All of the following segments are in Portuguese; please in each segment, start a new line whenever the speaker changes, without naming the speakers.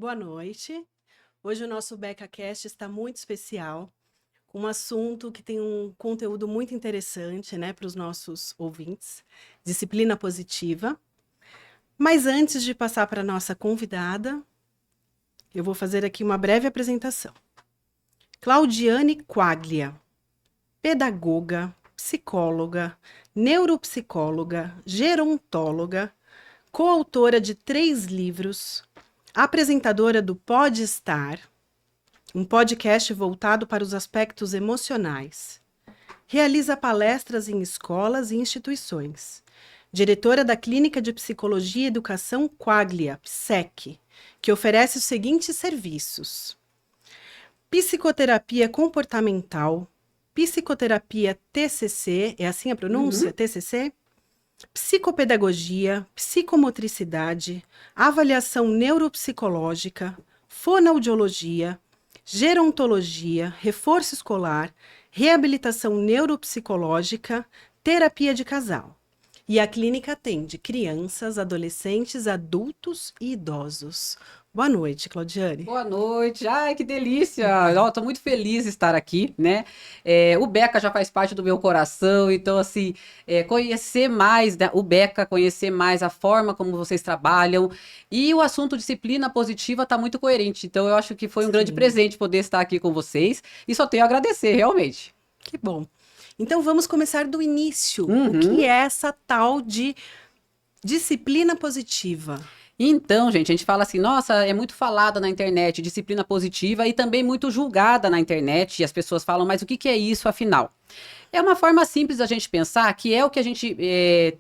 Boa noite. Hoje o nosso BecaCast está muito especial, com um assunto que tem um conteúdo muito interessante, né, para os nossos ouvintes, disciplina positiva. Mas antes de passar para a nossa convidada, eu vou fazer aqui uma breve apresentação. Claudiane Quaglia, pedagoga, psicóloga, neuropsicóloga, gerontóloga, coautora de 3 livros, apresentadora do Pode Estar, um podcast voltado para os aspectos emocionais. Realiza palestras em escolas e instituições. Diretora da Clínica de Psicologia e Educação Quaglia, PSEC, que oferece os seguintes serviços: psicoterapia comportamental, psicoterapia TCC, é assim a pronúncia? TCC? Psicopedagogia, psicomotricidade, avaliação neuropsicológica, fonoaudiologia, gerontologia, reforço escolar, reabilitação neuropsicológica, terapia de casal. E a clínica atende crianças, adolescentes, adultos e idosos. Boa noite, Claudiane.
Boa noite, ai que delícia, estou muito feliz de estar aqui, né, o Beca já faz parte do meu coração, então assim, conhecer mais o Beca, conhecer mais a forma como vocês trabalham, e o assunto disciplina positiva está muito coerente, então eu acho que foi um grande presente poder estar aqui com vocês, e só tenho a agradecer, realmente.
Que bom. Então vamos começar do início, o que é essa tal de disciplina positiva?
Então, gente, a gente fala assim, nossa, é muito falada na internet, disciplina positiva, e também muito julgada na internet, e as pessoas falam, mas o que é isso, afinal? É uma forma simples da gente pensar que é o que a gente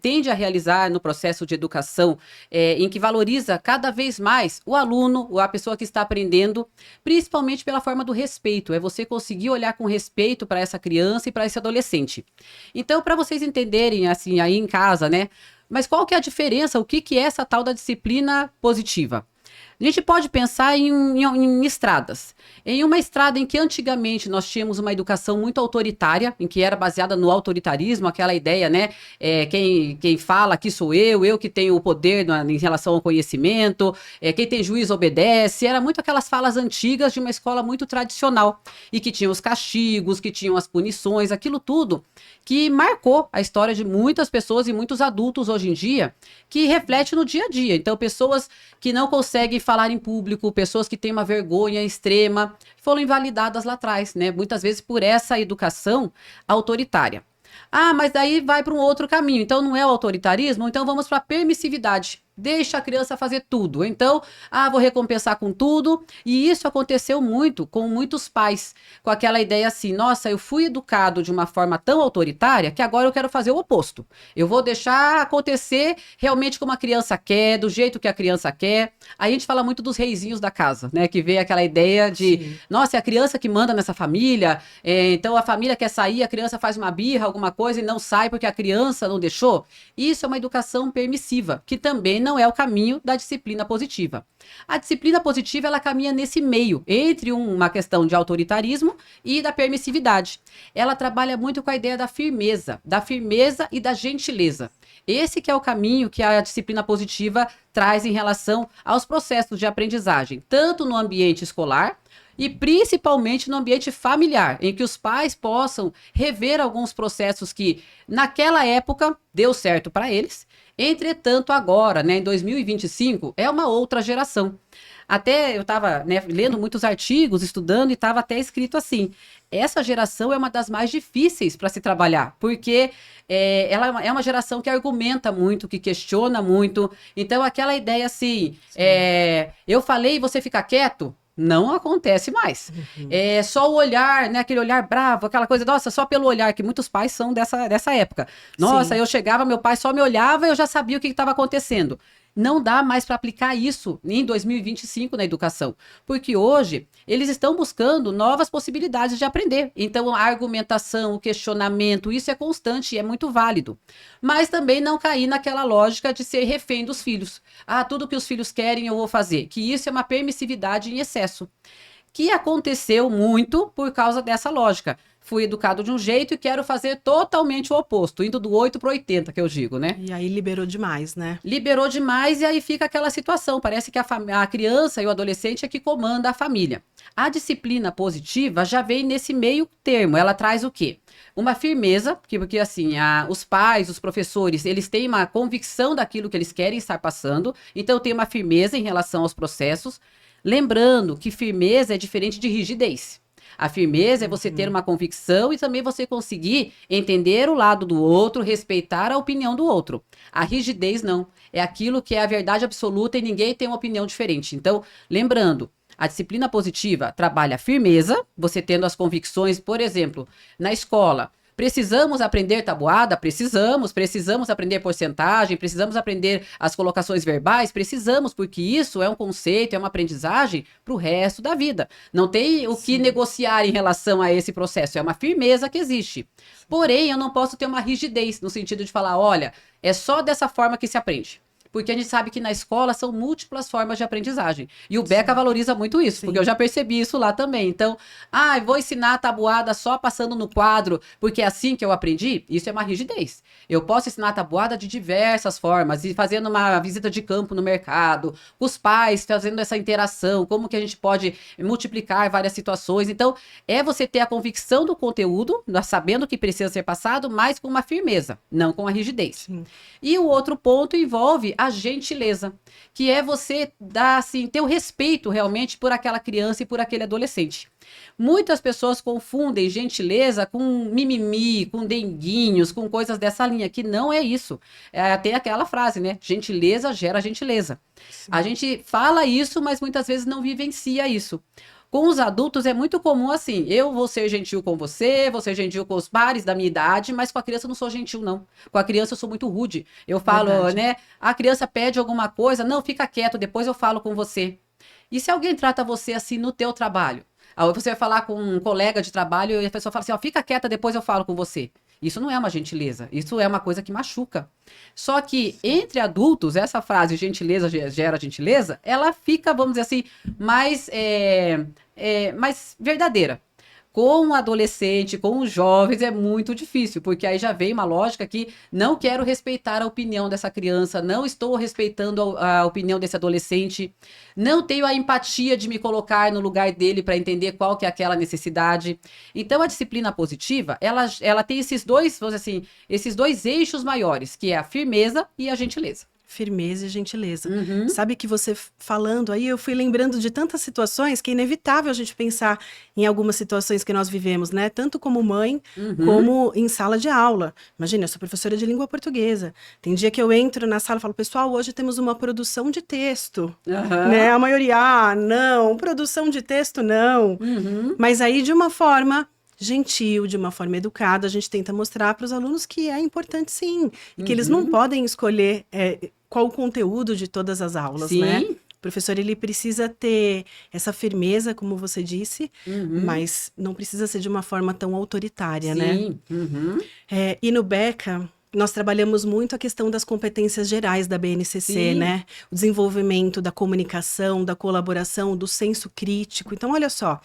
tende a realizar no processo de educação, em que valoriza cada vez mais o aluno, ou a pessoa que está aprendendo, principalmente pela forma do respeito. É você conseguir olhar com respeito para essa criança e para esse adolescente. Então, para vocês entenderem, assim, aí em casa, né? Mas qual que é a diferença? O que é essa tal da disciplina positiva? A gente pode pensar em estradas. Em uma estrada em que antigamente nós tínhamos uma educação muito autoritária, em que era baseada no autoritarismo, aquela ideia, né? Quem fala aqui sou eu que tenho o poder em relação ao conhecimento, quem tem juízo obedece. Era muito aquelas falas antigas de uma escola muito tradicional, e que tinha os castigos, que tinham as punições, aquilo tudo que marcou a história de muitas pessoas e muitos adultos hoje em dia, que reflete no dia a dia. Então, pessoas que não conseguem falar em público, pessoas que têm uma vergonha extrema, foram invalidadas lá atrás, né? Muitas vezes por essa educação autoritária. Ah, mas daí vai para um outro caminho. Então não é o autoritarismo, então vamos para a permissividade. Deixa a criança fazer tudo. Então, vou recompensar com tudo. E isso aconteceu muito com muitos pais, com aquela ideia assim, nossa, eu fui educado de uma forma tão autoritária que agora eu quero fazer o oposto. Eu vou deixar acontecer realmente como a criança quer, do jeito que a criança quer. Aí a gente fala muito dos reizinhos da casa, né? Que vem aquela ideia de, nossa, é a criança que manda nessa família, então a família quer sair, a criança faz uma birra, alguma coisa e não sai porque a criança não deixou. Isso é uma educação permissiva, que também não é o caminho da disciplina positiva. A disciplina positiva, ela caminha nesse meio, entre uma questão de autoritarismo e da permissividade. Ela trabalha muito com a ideia da firmeza e da gentileza. Esse que é o caminho que a disciplina positiva traz em relação aos processos de aprendizagem, tanto no ambiente escolar, e principalmente no ambiente familiar, em que os pais possam rever alguns processos que naquela época deu certo para eles. Entretanto, agora, né, em 2025, é uma outra geração. Até eu estava, né, lendo muitos artigos, estudando, e estava até escrito assim, essa geração é uma das mais difíceis para se trabalhar, porque ela é uma geração que argumenta muito, que questiona muito. Então, aquela ideia assim, eu falei e você fica quieto, não acontece mais. É só o olhar, né? Aquele olhar bravo, aquela coisa, nossa, só pelo olhar, que muitos pais são dessa época. Nossa, eu chegava, meu pai só me olhava e eu já sabia o que estava acontecendo. Não dá mais para aplicar isso em 2025 na educação, porque hoje eles estão buscando novas possibilidades de aprender. Então, a argumentação, o questionamento, isso é constante e é muito válido. Mas também não cair naquela lógica de ser refém dos filhos. Tudo que os filhos querem eu vou fazer. Que isso é uma permissividade em excesso, que aconteceu muito por causa dessa lógica. fui educado de um jeito e quero fazer totalmente o oposto, indo do 8 para 80, que eu digo, né?
E aí liberou demais, né?
Liberou demais e aí fica aquela situação, parece que a criança e o adolescente é que comanda a família. A disciplina positiva já vem nesse meio termo, ela traz o quê? Uma firmeza, porque assim, os pais, os professores, eles têm uma convicção daquilo que eles querem estar passando, então tem uma firmeza em relação aos processos, lembrando que firmeza é diferente de rigidez. A firmeza é você ter uma convicção e também você conseguir entender o lado do outro, respeitar a opinião do outro. A rigidez não. É aquilo que é a verdade absoluta e ninguém tem uma opinião diferente. Então, lembrando, a disciplina positiva trabalha a firmeza, você tendo as convicções, por exemplo, na escola. Precisamos aprender tabuada? Precisamos aprender porcentagem, precisamos aprender as colocações verbais, precisamos, porque isso é um conceito, é uma aprendizagem para o resto da vida. Não tem o que negociar em relação a esse processo, é uma firmeza que existe. Porém, eu não posso ter uma rigidez, no sentido de falar, olha, é só dessa forma que se aprende. Porque a gente sabe que na escola são múltiplas formas de aprendizagem. E o Beca valoriza muito isso, porque eu já percebi isso lá também. Então, vou ensinar a tabuada só passando no quadro, porque é assim que eu aprendi? Isso é uma rigidez. Eu posso ensinar a tabuada de diversas formas, e fazendo uma visita de campo no mercado, com os pais, fazendo essa interação, como que a gente pode multiplicar várias situações. Então, é você ter a convicção do conteúdo, sabendo que precisa ser passado, mas com uma firmeza, não com a rigidez. Sim. E o outro ponto envolve a gentileza, que é você dar, assim, ter o respeito realmente por aquela criança e por aquele adolescente. Muitas pessoas confundem gentileza com mimimi, com denguinhos, com coisas dessa linha, que não é isso. Tem aquela frase, né? Gentileza gera gentileza. Sim. A gente fala isso, mas muitas vezes não vivencia isso. Com os adultos é muito comum assim, eu vou ser gentil com você, vou ser gentil com os pares da minha idade, mas com a criança eu não sou gentil, não. Com a criança eu sou muito rude. Eu falo, verdade, né? A criança pede alguma coisa, não, fica quieto, depois eu falo com você. E se alguém trata você assim no teu trabalho? Você vai falar com um colega de trabalho e a pessoa fala assim, fica quieta, depois eu falo com você. Isso não é uma gentileza, isso é uma coisa que machuca. Só que entre adultos, essa frase gentileza gera gentileza, ela fica, vamos dizer assim, mais verdadeira. Com o adolescente, com os jovens, é muito difícil, porque aí já vem uma lógica que não quero respeitar a opinião dessa criança, não estou respeitando a opinião desse adolescente, não tenho a empatia de me colocar no lugar dele para entender qual que é aquela necessidade. Então, a disciplina positiva, ela tem esses dois, vamos dizer assim, esses dois eixos maiores, que é a firmeza e a gentileza.
Firmeza e gentileza. Uhum. Sabe que você falando aí, eu fui lembrando de tantas situações que é inevitável a gente pensar em algumas situações que nós vivemos, né? Tanto como mãe, como em sala de aula. Imagina, eu sou professora de língua portuguesa. Tem dia que eu entro na sala e falo, pessoal, hoje temos uma produção de texto. Né? A maioria, não, produção de texto não. Mas aí, de uma forma gentil, de uma forma educada, a gente tenta mostrar para os alunos que é importante sim, e que eles não podem escolher qual o conteúdo de todas as aulas, né? O professor, ele precisa ter essa firmeza, como você disse, mas não precisa ser de uma forma tão autoritária, né? E no Beca, nós trabalhamos muito a questão das competências gerais da BNCC, né? O desenvolvimento da comunicação, da colaboração, do senso crítico. Então, olha só,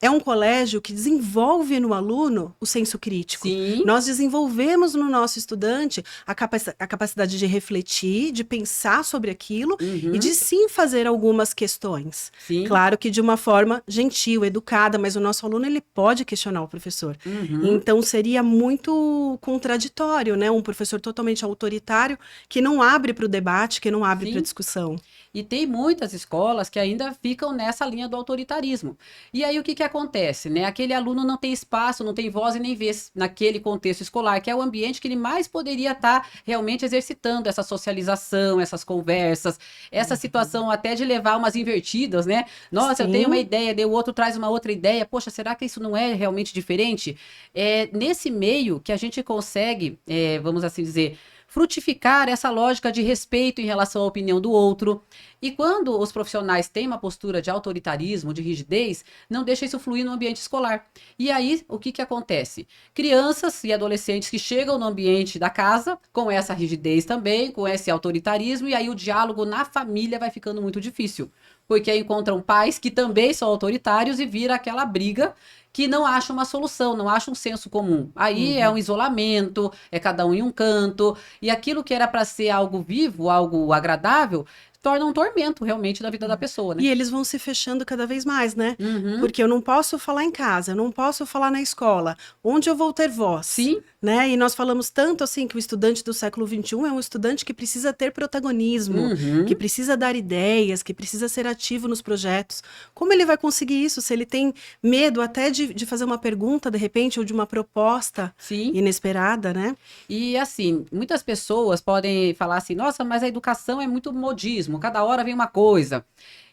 é um colégio que desenvolve no aluno o senso crítico. Sim. Nós desenvolvemos no nosso estudante a capacidade de refletir, de pensar sobre aquilo e de sim fazer algumas questões. Sim. Claro que de uma forma gentil, educada, mas o nosso aluno ele pode questionar o professor. Então seria muito contraditório, né? Um professor totalmente autoritário que não abre para o debate, que não abre para a discussão.
E tem muitas escolas que ainda ficam nessa linha do autoritarismo. E aí o que acontece, né? Aquele aluno não tem espaço, não tem voz e nem vez naquele contexto escolar, que é o ambiente que ele mais poderia estar realmente exercitando essa socialização, essas conversas, essa situação até de levar umas invertidas, né? Nossa, eu tenho uma ideia, daí o outro traz uma outra ideia. Poxa, será que isso não é realmente diferente? É nesse meio que a gente consegue, vamos assim dizer, frutificar essa lógica de respeito em relação à opinião do outro. E quando os profissionais têm uma postura de autoritarismo, de rigidez, não deixa isso fluir no ambiente escolar. E aí, o que acontece? Crianças e adolescentes que chegam no ambiente da casa com essa rigidez também, com esse autoritarismo, e aí o diálogo na família vai ficando muito difícil. Porque aí encontram pais que também são autoritários e vira aquela briga que não acham uma solução, não acham um senso comum. Aí é um isolamento, é cada um em um canto, e aquilo que era para ser algo vivo, algo agradável, torna um tormento realmente da vida da pessoa, né?
E eles vão se fechando cada vez mais, né?
Uhum.
Porque eu não posso falar em casa, eu não posso falar na escola. Onde eu vou ter voz?
Sim.
Né? E nós falamos tanto assim que o estudante do século XXI é um estudante que precisa ter protagonismo, que precisa dar ideias, que precisa ser ativo nos projetos. Como ele vai conseguir isso se ele tem medo até de fazer uma pergunta, de repente, ou de uma proposta
Sim.
inesperada, né?
E assim, muitas pessoas podem falar assim, nossa, mas a educação é muito modismo, cada hora vem uma coisa.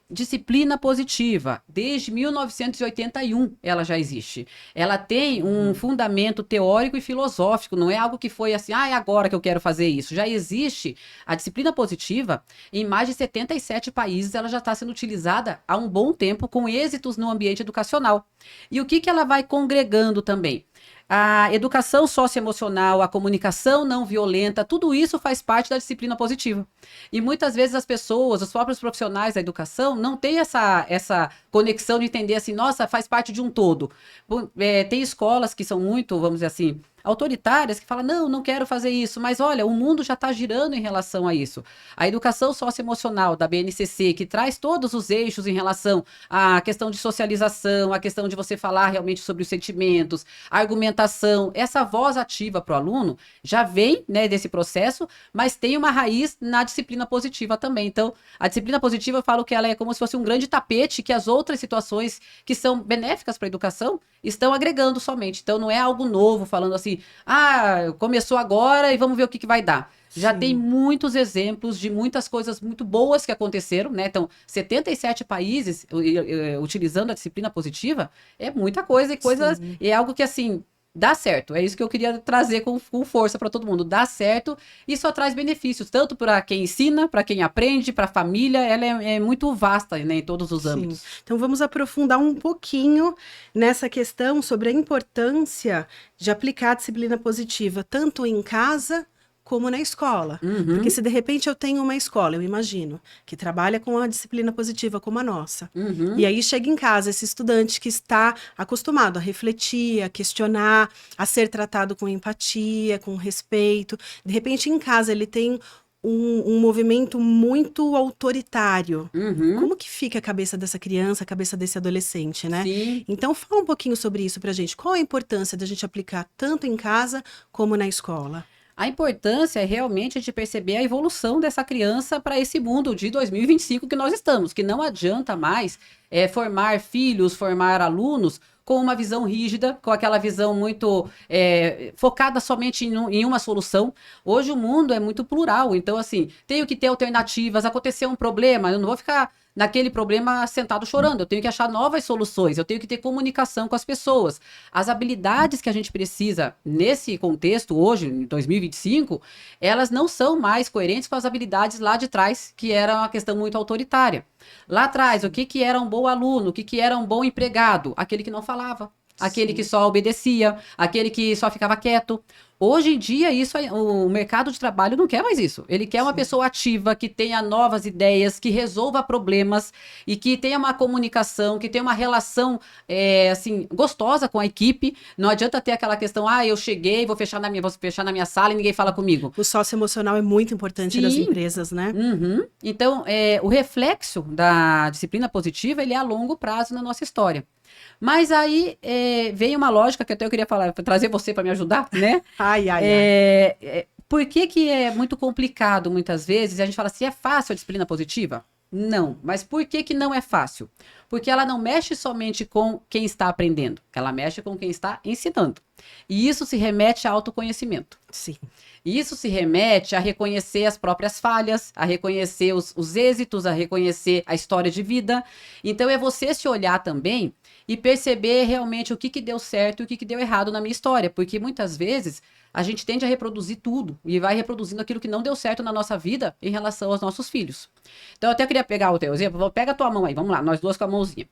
Disciplina positiva, desde 1981 ela já existe. Ela tem um fundamento teórico e filosófico, não é algo que foi assim, é agora que eu quero fazer isso. Já existe a disciplina positiva em mais de 77 países, ela já está sendo utilizada há um bom tempo com êxitos no ambiente educacional. E o que ela vai congregando também? A educação socioemocional, a comunicação não violenta, tudo isso faz parte da disciplina positiva. E muitas vezes as pessoas, os próprios profissionais da educação, não têm essa conexão de entender assim, nossa, faz parte de um todo. Tem escolas que são muito, vamos dizer assim, autoritárias, que falam, não quero fazer isso, mas olha, o mundo já está girando em relação a isso. A educação socioemocional da BNCC, que traz todos os eixos em relação à questão de socialização, a questão de você falar realmente sobre os sentimentos, a argumentação, essa voz ativa para o aluno já vem, né, desse processo, mas tem uma raiz na disciplina positiva também. Então, a disciplina positiva, eu falo que ela é como se fosse um grande tapete que as outras situações que são benéficas para a educação estão agregando somente. Então, não é algo novo, falando assim, começou agora e vamos ver o que vai dar. Já tem muitos exemplos de muitas coisas muito boas que aconteceram, né? Então, 77 países utilizando a disciplina positiva é muita coisa e é algo que, assim, dá certo. É isso que eu queria trazer com força para todo mundo. Dá certo e só traz benefícios, tanto para quem ensina, para quem aprende, para a família. Ela é muito vasta, né, em todos os âmbitos.
Então, vamos aprofundar um pouquinho nessa questão sobre a importância de aplicar a disciplina positiva, tanto em casa como na escola. Porque se de repente eu tenho uma escola, eu imagino, que trabalha com a disciplina positiva como a nossa, e aí chega em casa esse estudante que está acostumado a refletir, a questionar, a ser tratado com empatia, com respeito, de repente em casa ele tem um movimento muito autoritário. Como que fica a cabeça dessa criança, a cabeça desse adolescente, né?
Sim.
Então, fala um pouquinho sobre isso pra gente. Qual a importância da gente aplicar tanto em casa como na escola?
A importância é realmente de perceber a evolução dessa criança para esse mundo de 2025 que nós estamos, que não adianta mais formar filhos, formar alunos com uma visão rígida, com aquela visão muito focada somente em uma solução. Hoje o mundo é muito plural, então assim, tenho que ter alternativas, aconteceu um problema, eu não vou ficar naquele problema sentado chorando, eu tenho que achar novas soluções, eu tenho que ter comunicação com as pessoas. As habilidades que a gente precisa nesse contexto hoje, em 2025, elas não são mais coerentes com as habilidades lá de trás, que era uma questão muito autoritária. Lá atrás, o que era um bom aluno, o que era um bom empregado? Aquele que não falava, aquele que só obedecia, aquele que só ficava quieto. Hoje em dia, o mercado de trabalho não quer mais isso. Ele quer uma pessoa ativa, que tenha novas ideias, que resolva problemas e que tenha uma comunicação, que tenha uma relação assim, gostosa com a equipe. Não adianta ter aquela questão, eu cheguei, vou fechar na minha sala e ninguém fala comigo.
O socioemocional é muito importante nas empresas, né?
Então, o reflexo da disciplina positiva, ele é a longo prazo na nossa história. Mas aí vem uma lógica que até eu queria trazer você para me ajudar, né? Por que é muito complicado muitas vezes? A gente fala assim, é fácil a disciplina positiva? Não. Mas por que não é fácil? Porque ela não mexe somente com quem está aprendendo, ela mexe com quem está ensinando. E isso se remete a autoconhecimento.
Sim.
Isso se remete a reconhecer as próprias falhas, a reconhecer os êxitos, a reconhecer a história de vida. Então é você se olhar também e perceber realmente o que deu certo e o que deu errado na minha história. Porque muitas vezes a gente tende a reproduzir tudo e vai reproduzindo aquilo que não deu certo na nossa vida em relação aos nossos filhos. Então eu até queria pegar o teu exemplo. Pega a tua mão aí, vamos lá, nós duas com a mãozinha.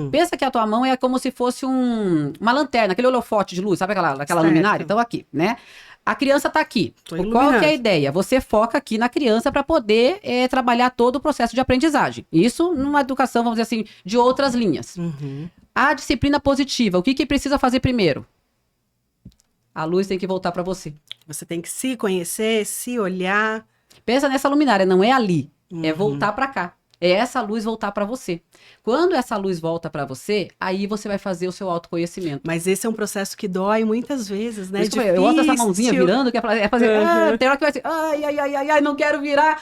Pensa que a tua mão é como se fosse uma lanterna, aquele holofote de luz, sabe aquela luminária? Então aqui, né? A criança está aqui. Qual que é a ideia? Você foca aqui na criança para poder trabalhar todo o processo de aprendizagem. Isso numa educação, vamos dizer assim, de outras linhas. A disciplina positiva, o que que precisa fazer primeiro? A luz tem que voltar para você.
Você tem que se conhecer, se olhar.
Pensa nessa luminária, não é ali, é
Uhum.
voltar para cá. É essa luz voltar para você. Quando essa luz volta para você, aí você vai fazer o seu autoconhecimento.
Mas esse é um processo que dói muitas vezes, né?
Por isso que eu gosto dessa mãozinha
Difícil.
virando, que é fazer,
Uhum.
tem hora que vai ser, ai, ai, ai, ai, ai, não quero virar.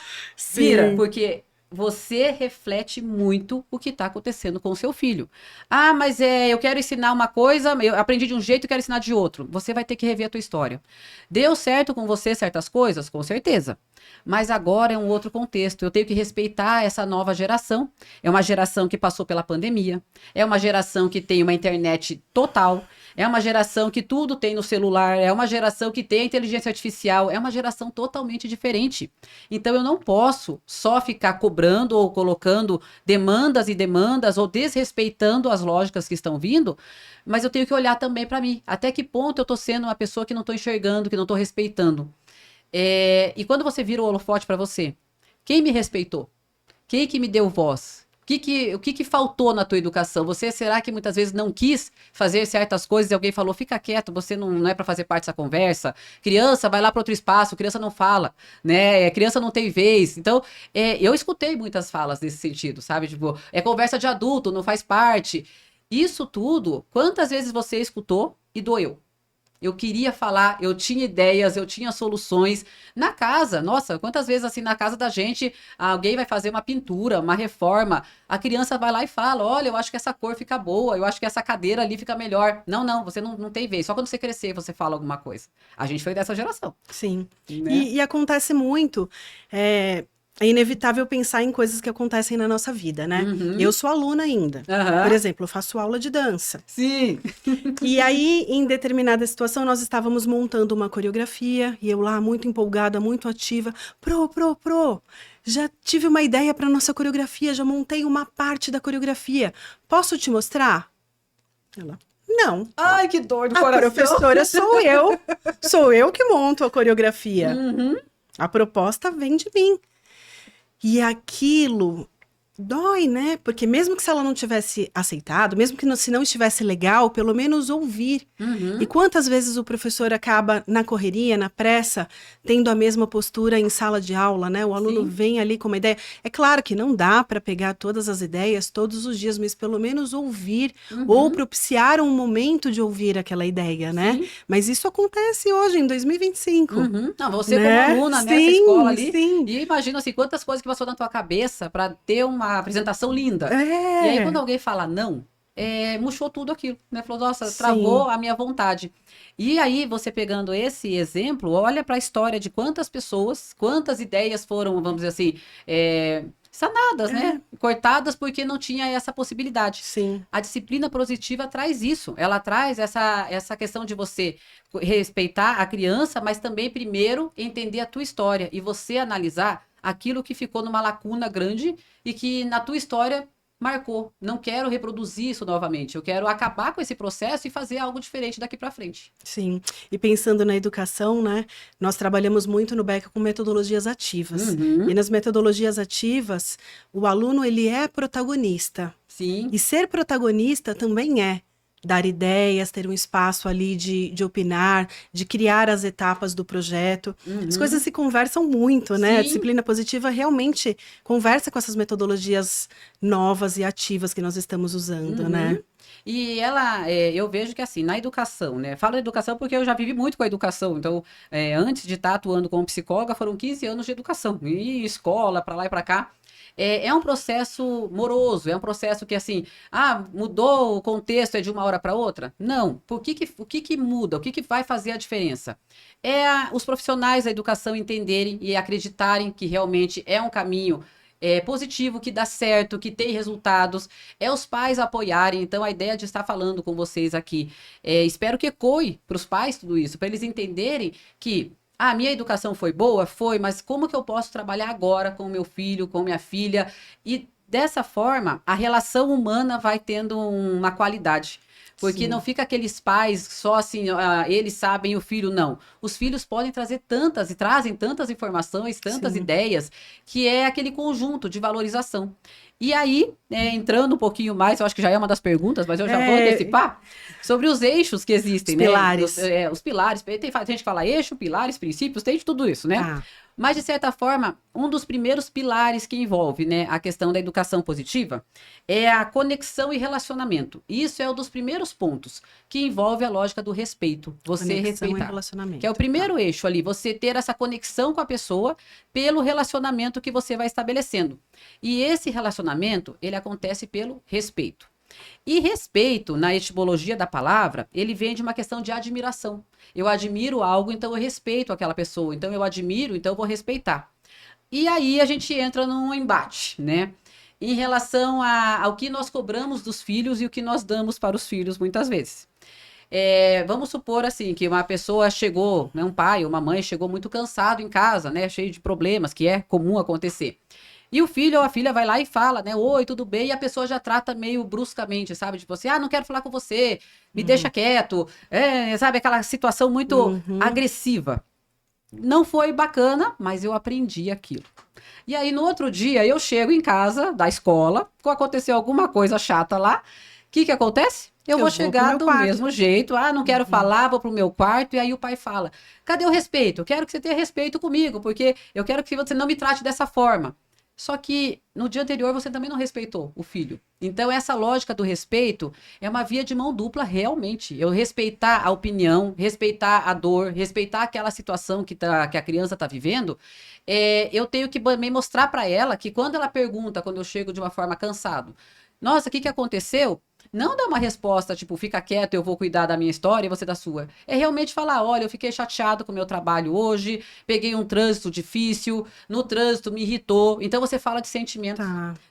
Vira,
Sim.
porque você reflete muito o que está acontecendo com o seu filho. Ah, mas eu quero ensinar uma coisa, eu aprendi de um jeito e quero ensinar de outro. Você vai ter que rever a tua história. Deu certo com você certas coisas? Com certeza. Mas agora é um outro contexto. Eu tenho que respeitar essa nova geração. É uma geração que passou pela pandemia. É uma geração que tem uma internet total. É uma geração que tudo tem no celular. É uma geração que tem a inteligência artificial. É uma geração totalmente diferente. Então eu não posso só ficar cobrando ou colocando demandas e demandas ou desrespeitando as lógicas que estão vindo, mas eu tenho que olhar também para mim. Até que ponto eu estou sendo uma pessoa que não estou enxergando, que não estou respeitando? E quando você vira o holofote para você, quem me respeitou? Quem que me deu voz? O que que faltou na tua educação? Você, será que muitas vezes não quis fazer certas coisas e alguém falou, fica quieto, você não é para fazer parte dessa conversa? Criança, vai lá para outro espaço, criança não fala, né? Criança não tem vez. Então, eu escutei muitas falas nesse sentido, sabe? Tipo, é conversa de adulto, não faz parte. Isso tudo, quantas vezes você escutou e doeu? Eu queria falar, eu tinha ideias, eu tinha soluções. Na casa, nossa, quantas vezes assim na casa da gente, alguém vai fazer uma pintura, uma reforma, a criança vai lá e fala, olha, eu acho que essa cor fica boa, eu acho que essa cadeira ali fica melhor. Não, você não tem vez, só quando você crescer você fala alguma coisa. A gente foi dessa geração,
Sim.
né?
E acontece muito. É inevitável pensar em coisas que acontecem na nossa vida, né?
Uhum.
Eu sou aluna ainda.
Aham.
Por exemplo, eu faço aula de dança.
Sim.
E aí, em determinada situação, nós estávamos montando uma coreografia e eu lá, muito empolgada, muito ativa. Pro, já tive uma ideia para nossa coreografia, já montei uma parte da coreografia. Posso te mostrar? Ela, não.
Ai, que dor do
A
coração.
professora sou eu. Sou eu que monto a coreografia.
Uhum.
A proposta vem de mim. E aquilo dói, né? Porque mesmo que se ela não tivesse aceitado, mesmo que se não estivesse legal, pelo menos ouvir.
Uhum.
E quantas vezes o professor acaba na correria, na pressa, tendo a mesma postura em sala de aula, né? O aluno
Sim.
vem ali com uma ideia. É claro que não dá para pegar todas as ideias todos os dias, mas pelo menos ouvir ou propiciar um momento de ouvir aquela ideia, né?
Sim.
Mas isso acontece hoje, em 2025.
Uhum. Não, você
Né?
como aluna nessa
Sim,
escola ali,
sim.
e imagina assim, quantas coisas que passou na tua cabeça para ter uma apresentação linda. E aí quando alguém fala não, murchou tudo aquilo, né? Falou, nossa,
Sim.
travou a minha vontade. E aí você pegando esse exemplo, olha para a história de quantas pessoas, quantas ideias foram, vamos dizer assim, sanadas, né? Cortadas porque não tinha essa possibilidade.
Sim.
A disciplina positiva traz isso. Ela traz essa questão de você respeitar a criança, mas também primeiro entender a tua história e você analisar aquilo que ficou numa lacuna grande e que na tua história marcou. Não quero reproduzir isso novamente. Eu quero acabar com esse processo e fazer algo diferente daqui para frente.
Sim. E pensando na educação, né? Nós trabalhamos muito no BECA com metodologias ativas.
Uhum.
E nas metodologias ativas, o aluno ele é protagonista.
Sim.
E ser protagonista também é dar ideias, ter um espaço ali de opinar, de criar as etapas do projeto.
Uhum.
As coisas se conversam muito, né? A
Sim.
disciplina positiva realmente conversa com essas metodologias novas e ativas que nós estamos usando, né?
E eu vejo que assim, na educação, né? Falo educação porque eu já vivi muito com a educação. Então, antes de estar atuando como psicóloga, foram 15 anos de educação. E escola, para lá e para cá. É um processo moroso, é um processo que assim, mudou o contexto, é de uma hora para outra? Não. O que que muda? O que que vai fazer a diferença? Os profissionais da educação entenderem e acreditarem que realmente é um caminho positivo, que dá certo, que tem resultados, os pais apoiarem. Então, a ideia de estar falando com vocês aqui, espero que ecoe para os pais tudo isso, para eles entenderem que a minha educação foi boa? Foi, mas como que eu posso trabalhar agora com o meu filho, com minha filha? E dessa forma, a relação humana vai tendo uma qualidade. Porque
Sim.
não fica aqueles pais só assim, eles sabem, o filho não. Os filhos podem trazer tantas e trazem tantas informações, tantas
Sim.
ideias, que é aquele conjunto de valorização. E aí, entrando um pouquinho mais, eu acho que já é uma das perguntas, mas eu já vou antecipar, sobre os eixos que existem,
Os
né?
pilares.
Os pilares, tem gente que fala eixo, pilares, princípios, tem de tudo isso, né?
Tá.
Mas, de certa forma, um dos primeiros pilares que envolve, né, a questão da educação positiva é a conexão e relacionamento. Isso é um dos primeiros pontos que envolve a lógica do respeito. Você
Conexão e
respeitar.
relacionamento.
Que é o primeiro eixo ali, você ter essa conexão com a pessoa pelo relacionamento que você vai estabelecendo. E esse relacionamento, ele acontece pelo respeito. E respeito, na etimologia da palavra, ele vem de uma questão de admiração. Eu admiro algo, então eu respeito aquela pessoa. Então eu admiro, então eu vou respeitar. E aí a gente entra num embate, né? Em relação ao que nós cobramos dos filhos e o que nós damos para os filhos, muitas vezes. Vamos supor assim que uma pessoa chegou, né, um pai ou uma mãe chegou muito cansado em casa, né, cheio de problemas, que é comum acontecer. E o filho ou a filha vai lá e fala, né, oi, tudo bem? E a pessoa já trata meio bruscamente, sabe? Tipo assim, não quero falar com você, me deixa quieto, sabe? Aquela situação muito agressiva. Não foi bacana, mas eu aprendi aquilo. E aí, no outro dia, eu chego em casa da escola, aconteceu alguma coisa chata lá. O que acontece? Eu vou chegar do mesmo jeito. Não quero falar, vou pro meu quarto. E aí o pai fala, cadê o respeito? Eu quero que você tenha respeito comigo, porque eu quero que você não me trate dessa forma. Só que no dia anterior você também não respeitou o filho. Então essa lógica do respeito é uma via de mão dupla realmente. Eu respeitar a opinião, respeitar a dor, respeitar aquela situação que a criança está vivendo. Eu tenho que também mostrar para ela que quando ela pergunta, quando eu chego de uma forma cansado, nossa, o que aconteceu? Não dá uma resposta, tipo, fica quieto, eu vou cuidar da minha história e você da sua. É realmente falar, olha, eu fiquei chateado com o meu trabalho hoje, peguei um trânsito difícil, no trânsito me irritou. Então você fala de sentimentos,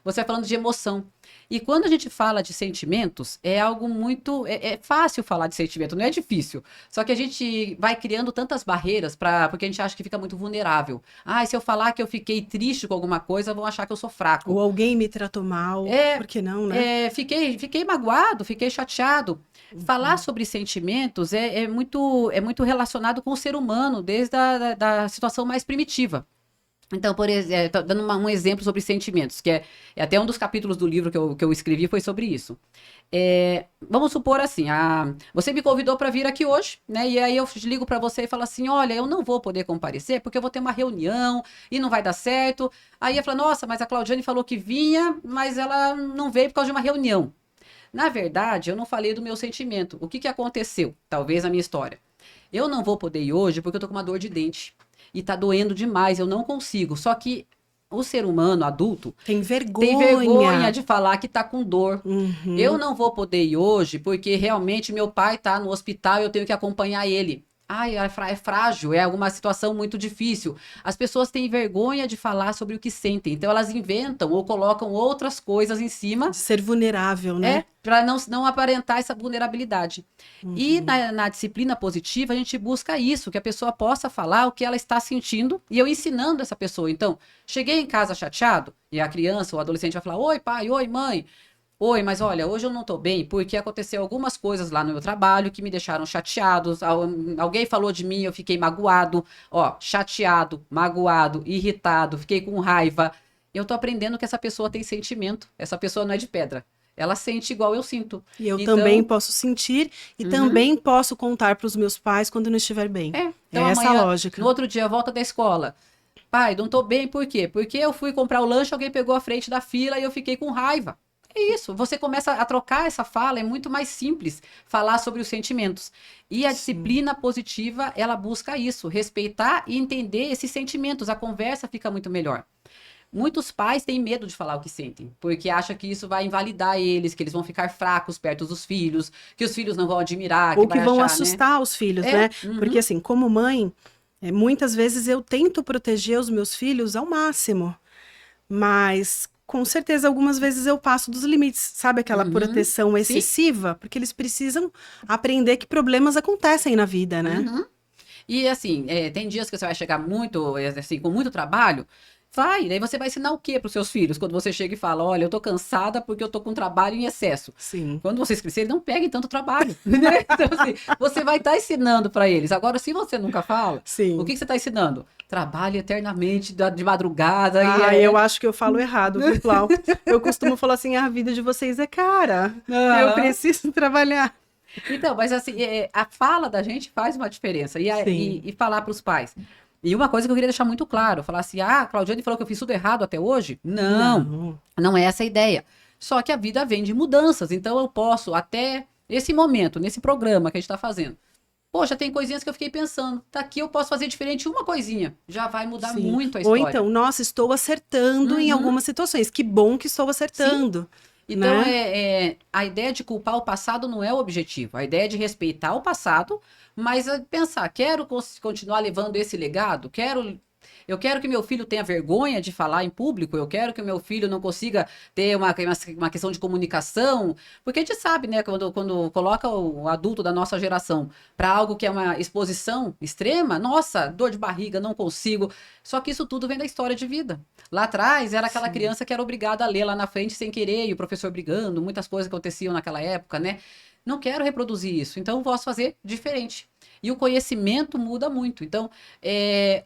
você vai falando de emoção. E quando a gente fala de sentimentos, é algo muito... É fácil falar de sentimento, não é difícil. Só que a gente vai criando tantas barreiras porque a gente acha que fica muito vulnerável. Se eu falar que eu fiquei triste com alguma coisa, vão achar que eu sou fraco.
Ou alguém me tratou mal, por que não, né?
Fiquei magoado, fiquei chateado. Falar sobre sentimentos é muito relacionado com o ser humano, desde a situação mais primitiva. Então, por exemplo, dando um exemplo sobre sentimentos, que é até um dos capítulos do livro que eu escrevi foi sobre isso. Vamos supor assim, você me convidou para vir aqui hoje, né? E aí eu ligo para você e falo assim, olha, eu não vou poder comparecer porque eu vou ter uma reunião e não vai dar certo. Aí eu falo, nossa, mas a Claudiane falou que vinha, mas ela não veio por causa de uma reunião. Na verdade, eu não falei do meu sentimento. O que aconteceu? Talvez a minha história. Eu não vou poder ir hoje porque eu tô com uma dor de dente. E tá doendo demais, eu não consigo. Só que o ser humano adulto
tem vergonha
de falar que tá com dor. Eu não vou poder ir hoje porque realmente meu pai tá no hospital e eu tenho que acompanhar ele. É frágil, é alguma situação muito difícil. As pessoas têm vergonha de falar sobre o que sentem. Então elas inventam ou colocam outras coisas em cima.
De ser vulnerável, né?
Para não aparentar essa vulnerabilidade. E na disciplina positiva, a gente busca isso, que a pessoa possa falar o que ela está sentindo, e eu ensinando essa pessoa. Então, cheguei em casa chateado, e a criança ou o adolescente vai falar, oi pai, oi mãe, oi, mas olha, hoje eu não tô bem porque aconteceu algumas coisas lá no meu trabalho que me deixaram chateados, alguém falou de mim, eu fiquei magoado, chateado, magoado, irritado, fiquei com raiva. Eu tô aprendendo que essa pessoa tem sentimento, essa pessoa não é de pedra. Ela sente igual eu sinto.
E eu também posso sentir e também posso contar para os meus pais quando não estiver bem.
Então,
essa
amanhã,
lógica.
No outro dia, volta da escola. Pai, não tô bem, por quê? Porque eu fui comprar o lanche, alguém pegou a frente da fila e eu fiquei com raiva. É isso, você começa a trocar essa fala, é muito mais simples falar sobre os sentimentos. E a disciplina positiva, ela busca isso, respeitar e entender esses sentimentos, a conversa fica muito melhor. Muitos pais têm medo de falar o que sentem, porque acham que isso vai invalidar eles, que eles vão ficar fracos perto dos filhos, que os filhos não vão admirar,
ou que vão assustar os filhos, né? Porque assim, como mãe, muitas vezes eu tento proteger os meus filhos ao máximo, mas com certeza algumas vezes eu passo dos limites, sabe aquela proteção excessiva? Porque eles precisam aprender que problemas acontecem na vida, né?
E assim, tem dias que você vai chegar muito, assim, com muito trabalho. Vai, daí você vai ensinar o quê para os seus filhos? Quando você chega e fala, olha, eu tô cansada porque eu tô com trabalho em excesso.
Sim.
Quando vocês crescerem, não peguem tanto trabalho, né? Então, assim, você vai estar ensinando para eles. Agora, se você nunca fala,
Sim.
o que você está ensinando? Trabalhe eternamente de madrugada.
Eu acho que eu falo errado, viu, Clau? Eu costumo falar assim, a vida de vocês é cara. Eu preciso trabalhar.
Então, mas assim, a fala da gente faz uma diferença. E falar para os pais. E uma coisa que eu queria deixar muito claro, falar assim, a Claudiane falou que eu fiz tudo errado até hoje. Não é essa a ideia. Só que a vida vem de mudanças, então eu posso, até esse momento, nesse programa que a gente está fazendo, poxa, tem coisinhas que eu fiquei pensando, daqui eu posso fazer diferente uma coisinha, já vai mudar muito a história.
Ou então, nossa, estou acertando em algumas situações, que bom que estou acertando.
Sim. Então, a ideia de culpar o passado não é o objetivo. A ideia é de respeitar o passado, mas pensar, quero continuar levando esse legado? Eu quero que meu filho tenha vergonha de falar em público, eu quero que meu filho não consiga ter uma questão de comunicação, porque a gente sabe, né, quando coloca o adulto da nossa geração para algo que é uma exposição extrema, nossa, dor de barriga, não consigo. Só que isso tudo vem da história de vida. Lá atrás era aquela criança que era obrigada a ler lá na frente sem querer, e o professor brigando, muitas coisas aconteciam naquela época, né? Não quero reproduzir isso, então posso fazer diferente. E o conhecimento muda muito. Então,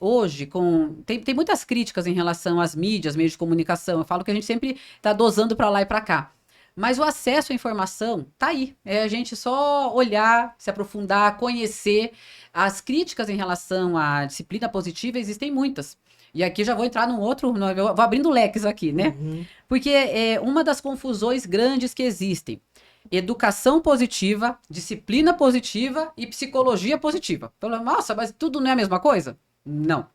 hoje, tem muitas críticas em relação às mídias, meios de comunicação. Eu falo que a gente sempre está dosando para lá e para cá. Mas o acesso à informação está aí. É a gente só olhar, se aprofundar, conhecer. As críticas em relação à disciplina positiva existem muitas. E aqui já vou entrar num outro, vou abrindo leques aqui, né? Porque é uma das confusões grandes que existem. Educação positiva, disciplina positiva e psicologia positiva. Então, nossa, mas tudo não é a mesma coisa? Não.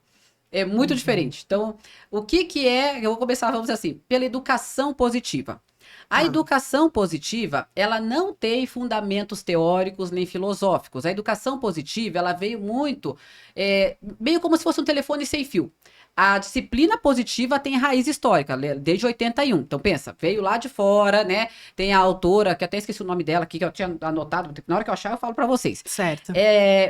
É muito diferente. Então, o que é... Eu vou começar, vamos dizer assim, pela educação positiva. A educação positiva, ela não tem fundamentos teóricos nem filosóficos. A educação positiva, ela veio muito... meio como se fosse um telefone sem fio. A disciplina positiva tem raiz histórica, desde 81. Então, pensa, veio lá de fora, né? Tem a autora, que até esqueci o nome dela aqui, que eu tinha anotado, na hora que eu achar, eu falo para vocês.
Certo.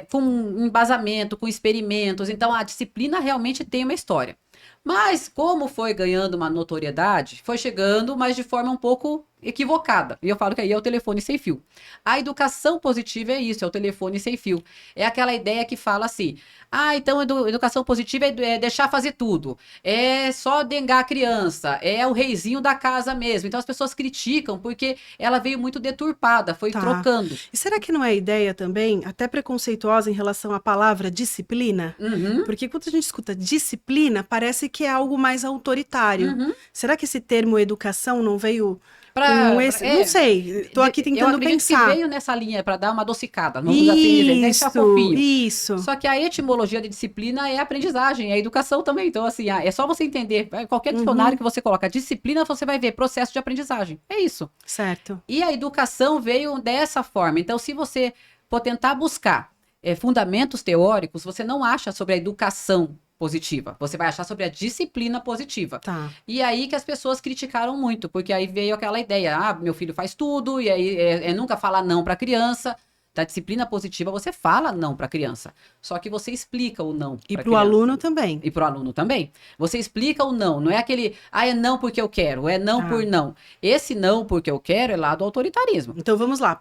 Com embasamento, com experimentos. Então, a disciplina realmente tem uma história. Mas, como foi ganhando uma notoriedade, foi chegando, mas de forma um pouco equivocada. E eu falo que aí é o telefone sem fio. A educação positiva é isso, é o telefone sem fio. É aquela ideia que fala assim, então educação positiva é deixar fazer tudo. É só dengar a criança, é o reizinho da casa mesmo. Então as pessoas criticam porque ela veio muito deturpada, foi trocando.
E será que não é ideia também, até preconceituosa em relação à palavra disciplina? Porque quando a gente escuta disciplina, parece que é algo mais autoritário. Será que esse termo educação não veio... não sei, estou aqui tentando pensar.
Que veio nessa linha para dar uma adocicada, vamos assim dizer, deixar fofinho.
Isso.
Só que a etimologia de disciplina é aprendizagem, é educação também. Então, assim, é só você entender. Qualquer dicionário que você coloca disciplina, você vai ver processo de aprendizagem. É isso.
Certo.
E a educação veio dessa forma. Então, se você for tentar buscar fundamentos teóricos, você não acha sobre a educação positiva. Você vai achar sobre a disciplina positiva. E aí que as pessoas criticaram muito, porque aí veio aquela ideia, meu filho faz tudo, e aí nunca fala não para a criança. Da disciplina positiva, você fala não para a criança. Só que você explica o não.
E para o aluno também.
E para o aluno também. Você explica o não. Não é aquele, é não porque eu quero, é não por não. Esse não porque eu quero é lá do autoritarismo.
Então vamos lá.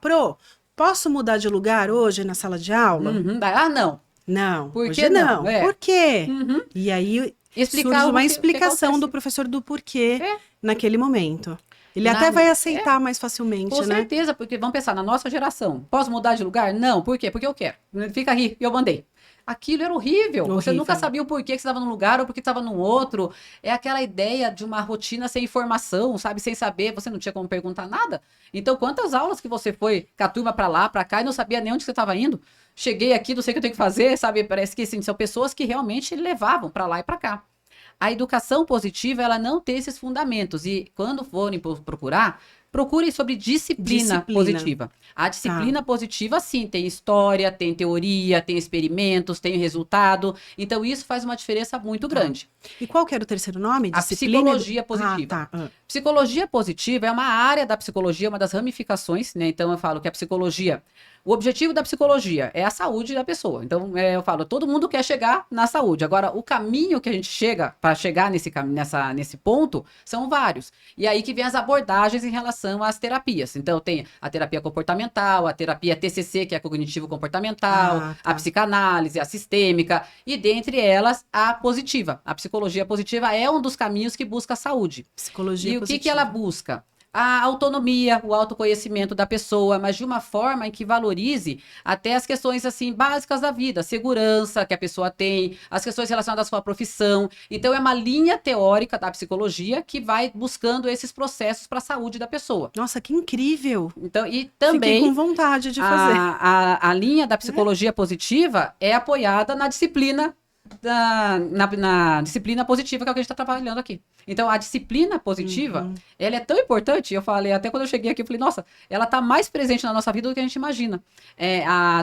Posso mudar de lugar hoje na sala de aula?
Não.
Não,
por que
hoje não. Por quê? E aí surge uma explicação do professor do porquê naquele momento. Ele até vai aceitar mais facilmente,
Com certeza, porque vamos pensar, na nossa geração, posso mudar de lugar? Não, por quê? Porque eu quero. Fica aí, eu mandei. Aquilo era horrível. Você nunca sabia o porquê que você estava num lugar ou porquê estava num outro. É aquela ideia de uma rotina sem informação, sabe? Sem saber, você não tinha como perguntar nada. Então, quantas aulas que você foi com a turma para lá, para cá e não sabia nem onde você estava indo? Cheguei aqui, não sei o que eu tenho que fazer, sabe? Parece que assim, são pessoas que realmente levavam para lá e para cá. A educação positiva, ela não tem esses fundamentos. E quando forem procurar, Procurem sobre disciplina positiva. A disciplina positiva, sim, tem história, tem teoria, tem experimentos, tem resultado. Então, isso faz uma diferença muito grande.
E qual que era o terceiro nome?
A psicologia positiva. Psicologia positiva é uma área da psicologia, uma das ramificações, né? Então, eu falo que a psicologia... O objetivo da psicologia é a saúde da pessoa. Então, eu falo, todo mundo quer chegar na saúde. Agora, o caminho que a gente chega para chegar nesse ponto são vários. E aí que vem as abordagens em relação às terapias. Então, tem a terapia comportamental, a terapia TCC, que é cognitivo-comportamental, a psicanálise, a sistêmica, e dentre elas, a positiva. A psicologia positiva é um dos caminhos que busca a saúde.
Psicologia
e
positiva.
O que ela busca? A autonomia, o autoconhecimento da pessoa, mas de uma forma em que valorize até as questões assim básicas da vida, segurança que a pessoa tem, as questões relacionadas à sua profissão. Então é uma linha teórica da psicologia que vai buscando esses processos para a saúde da pessoa.
Nossa, que incrível!
Então, e também
fiquei com vontade de fazer.
A linha da psicologia positiva é apoiada na disciplina na disciplina positiva, que é o que a gente está trabalhando aqui. Então, a disciplina positiva, ela é tão importante, eu falei, até quando eu cheguei aqui, eu falei, nossa, ela está mais presente na nossa vida do que a gente imagina.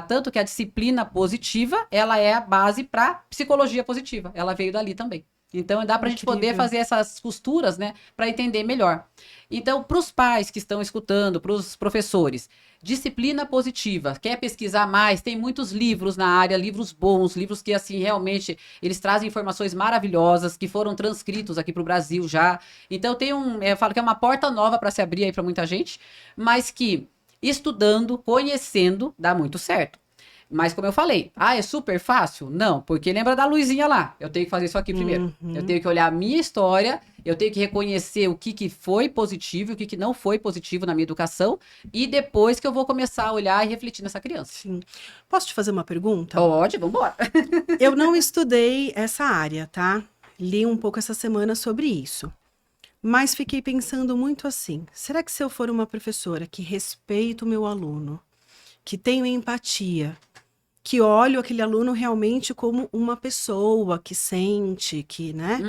Tanto que a disciplina positiva, ela é a base para psicologia positiva. Ela veio dali também. Então, dá para a gente poder fazer essas costuras, né, para entender melhor. Então, para os pais que estão escutando, para os professores, disciplina positiva, quer pesquisar mais? Tem muitos livros na área, livros bons, livros que, assim, realmente, eles trazem informações maravilhosas, que foram transcritos aqui para o Brasil já. Então, eu falo que é uma porta nova para se abrir aí para muita gente, mas que, estudando, conhecendo, dá muito certo. Mas como eu falei, é super fácil? Não, porque lembra da luzinha lá. Eu tenho que fazer isso aqui primeiro. Eu tenho que olhar a minha história, eu tenho que reconhecer o que foi positivo e o que não foi positivo na minha educação, e depois que eu vou começar a olhar e refletir nessa criança.
Sim. Posso te fazer uma pergunta?
Pode, vamos embora.
Eu não estudei essa área, tá? Li um pouco essa semana sobre isso. Mas fiquei pensando muito assim, será que se eu for uma professora que respeito o meu aluno, que tenho empatia, que olho aquele aluno realmente como uma pessoa que sente, que, né?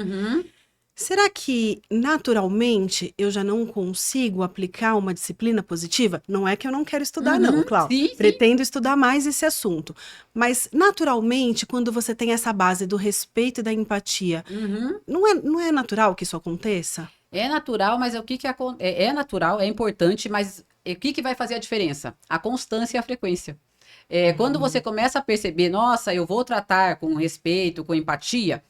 Será que, naturalmente, eu já não consigo aplicar uma disciplina positiva? Não é que eu não quero estudar, não, Cláudia. Pretendo estudar mais esse assunto. Mas, naturalmente, quando você tem essa base do respeito e da empatia, não é natural que isso aconteça?
É natural, mas é natural, é importante, mas o que vai fazer a diferença? A constância e a frequência. Quando você começa a perceber, nossa, eu vou tratar com respeito, com empatia,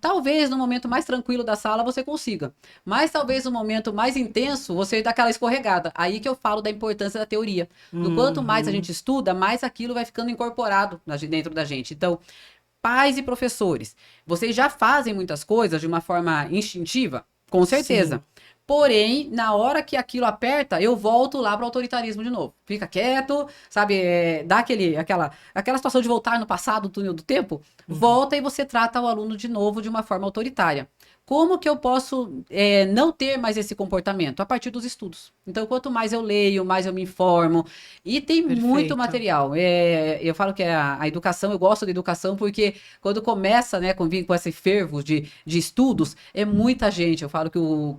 talvez no momento mais tranquilo da sala você consiga, mas talvez no momento mais intenso você dá aquela escorregada. Aí que eu falo da importância da teoria. Do quanto mais a gente estuda, mais aquilo vai ficando incorporado dentro da gente. Então, pais e professores, vocês já fazem muitas coisas de uma forma instintiva? Com certeza. Sim. Porém, na hora que aquilo aperta, eu volto lá para o autoritarismo de novo. Fica quieto, sabe? Dá aquela situação de voltar no passado, túnel do tempo. Volta e você trata o aluno de novo de uma forma autoritária. Como que eu posso não ter mais esse comportamento? A partir dos estudos. Então, quanto mais eu leio, mais eu me informo. E tem muito material. Eu falo que a educação, eu gosto da educação porque quando começa, né, com esse fervo de estudos, é muita gente. Eu falo que o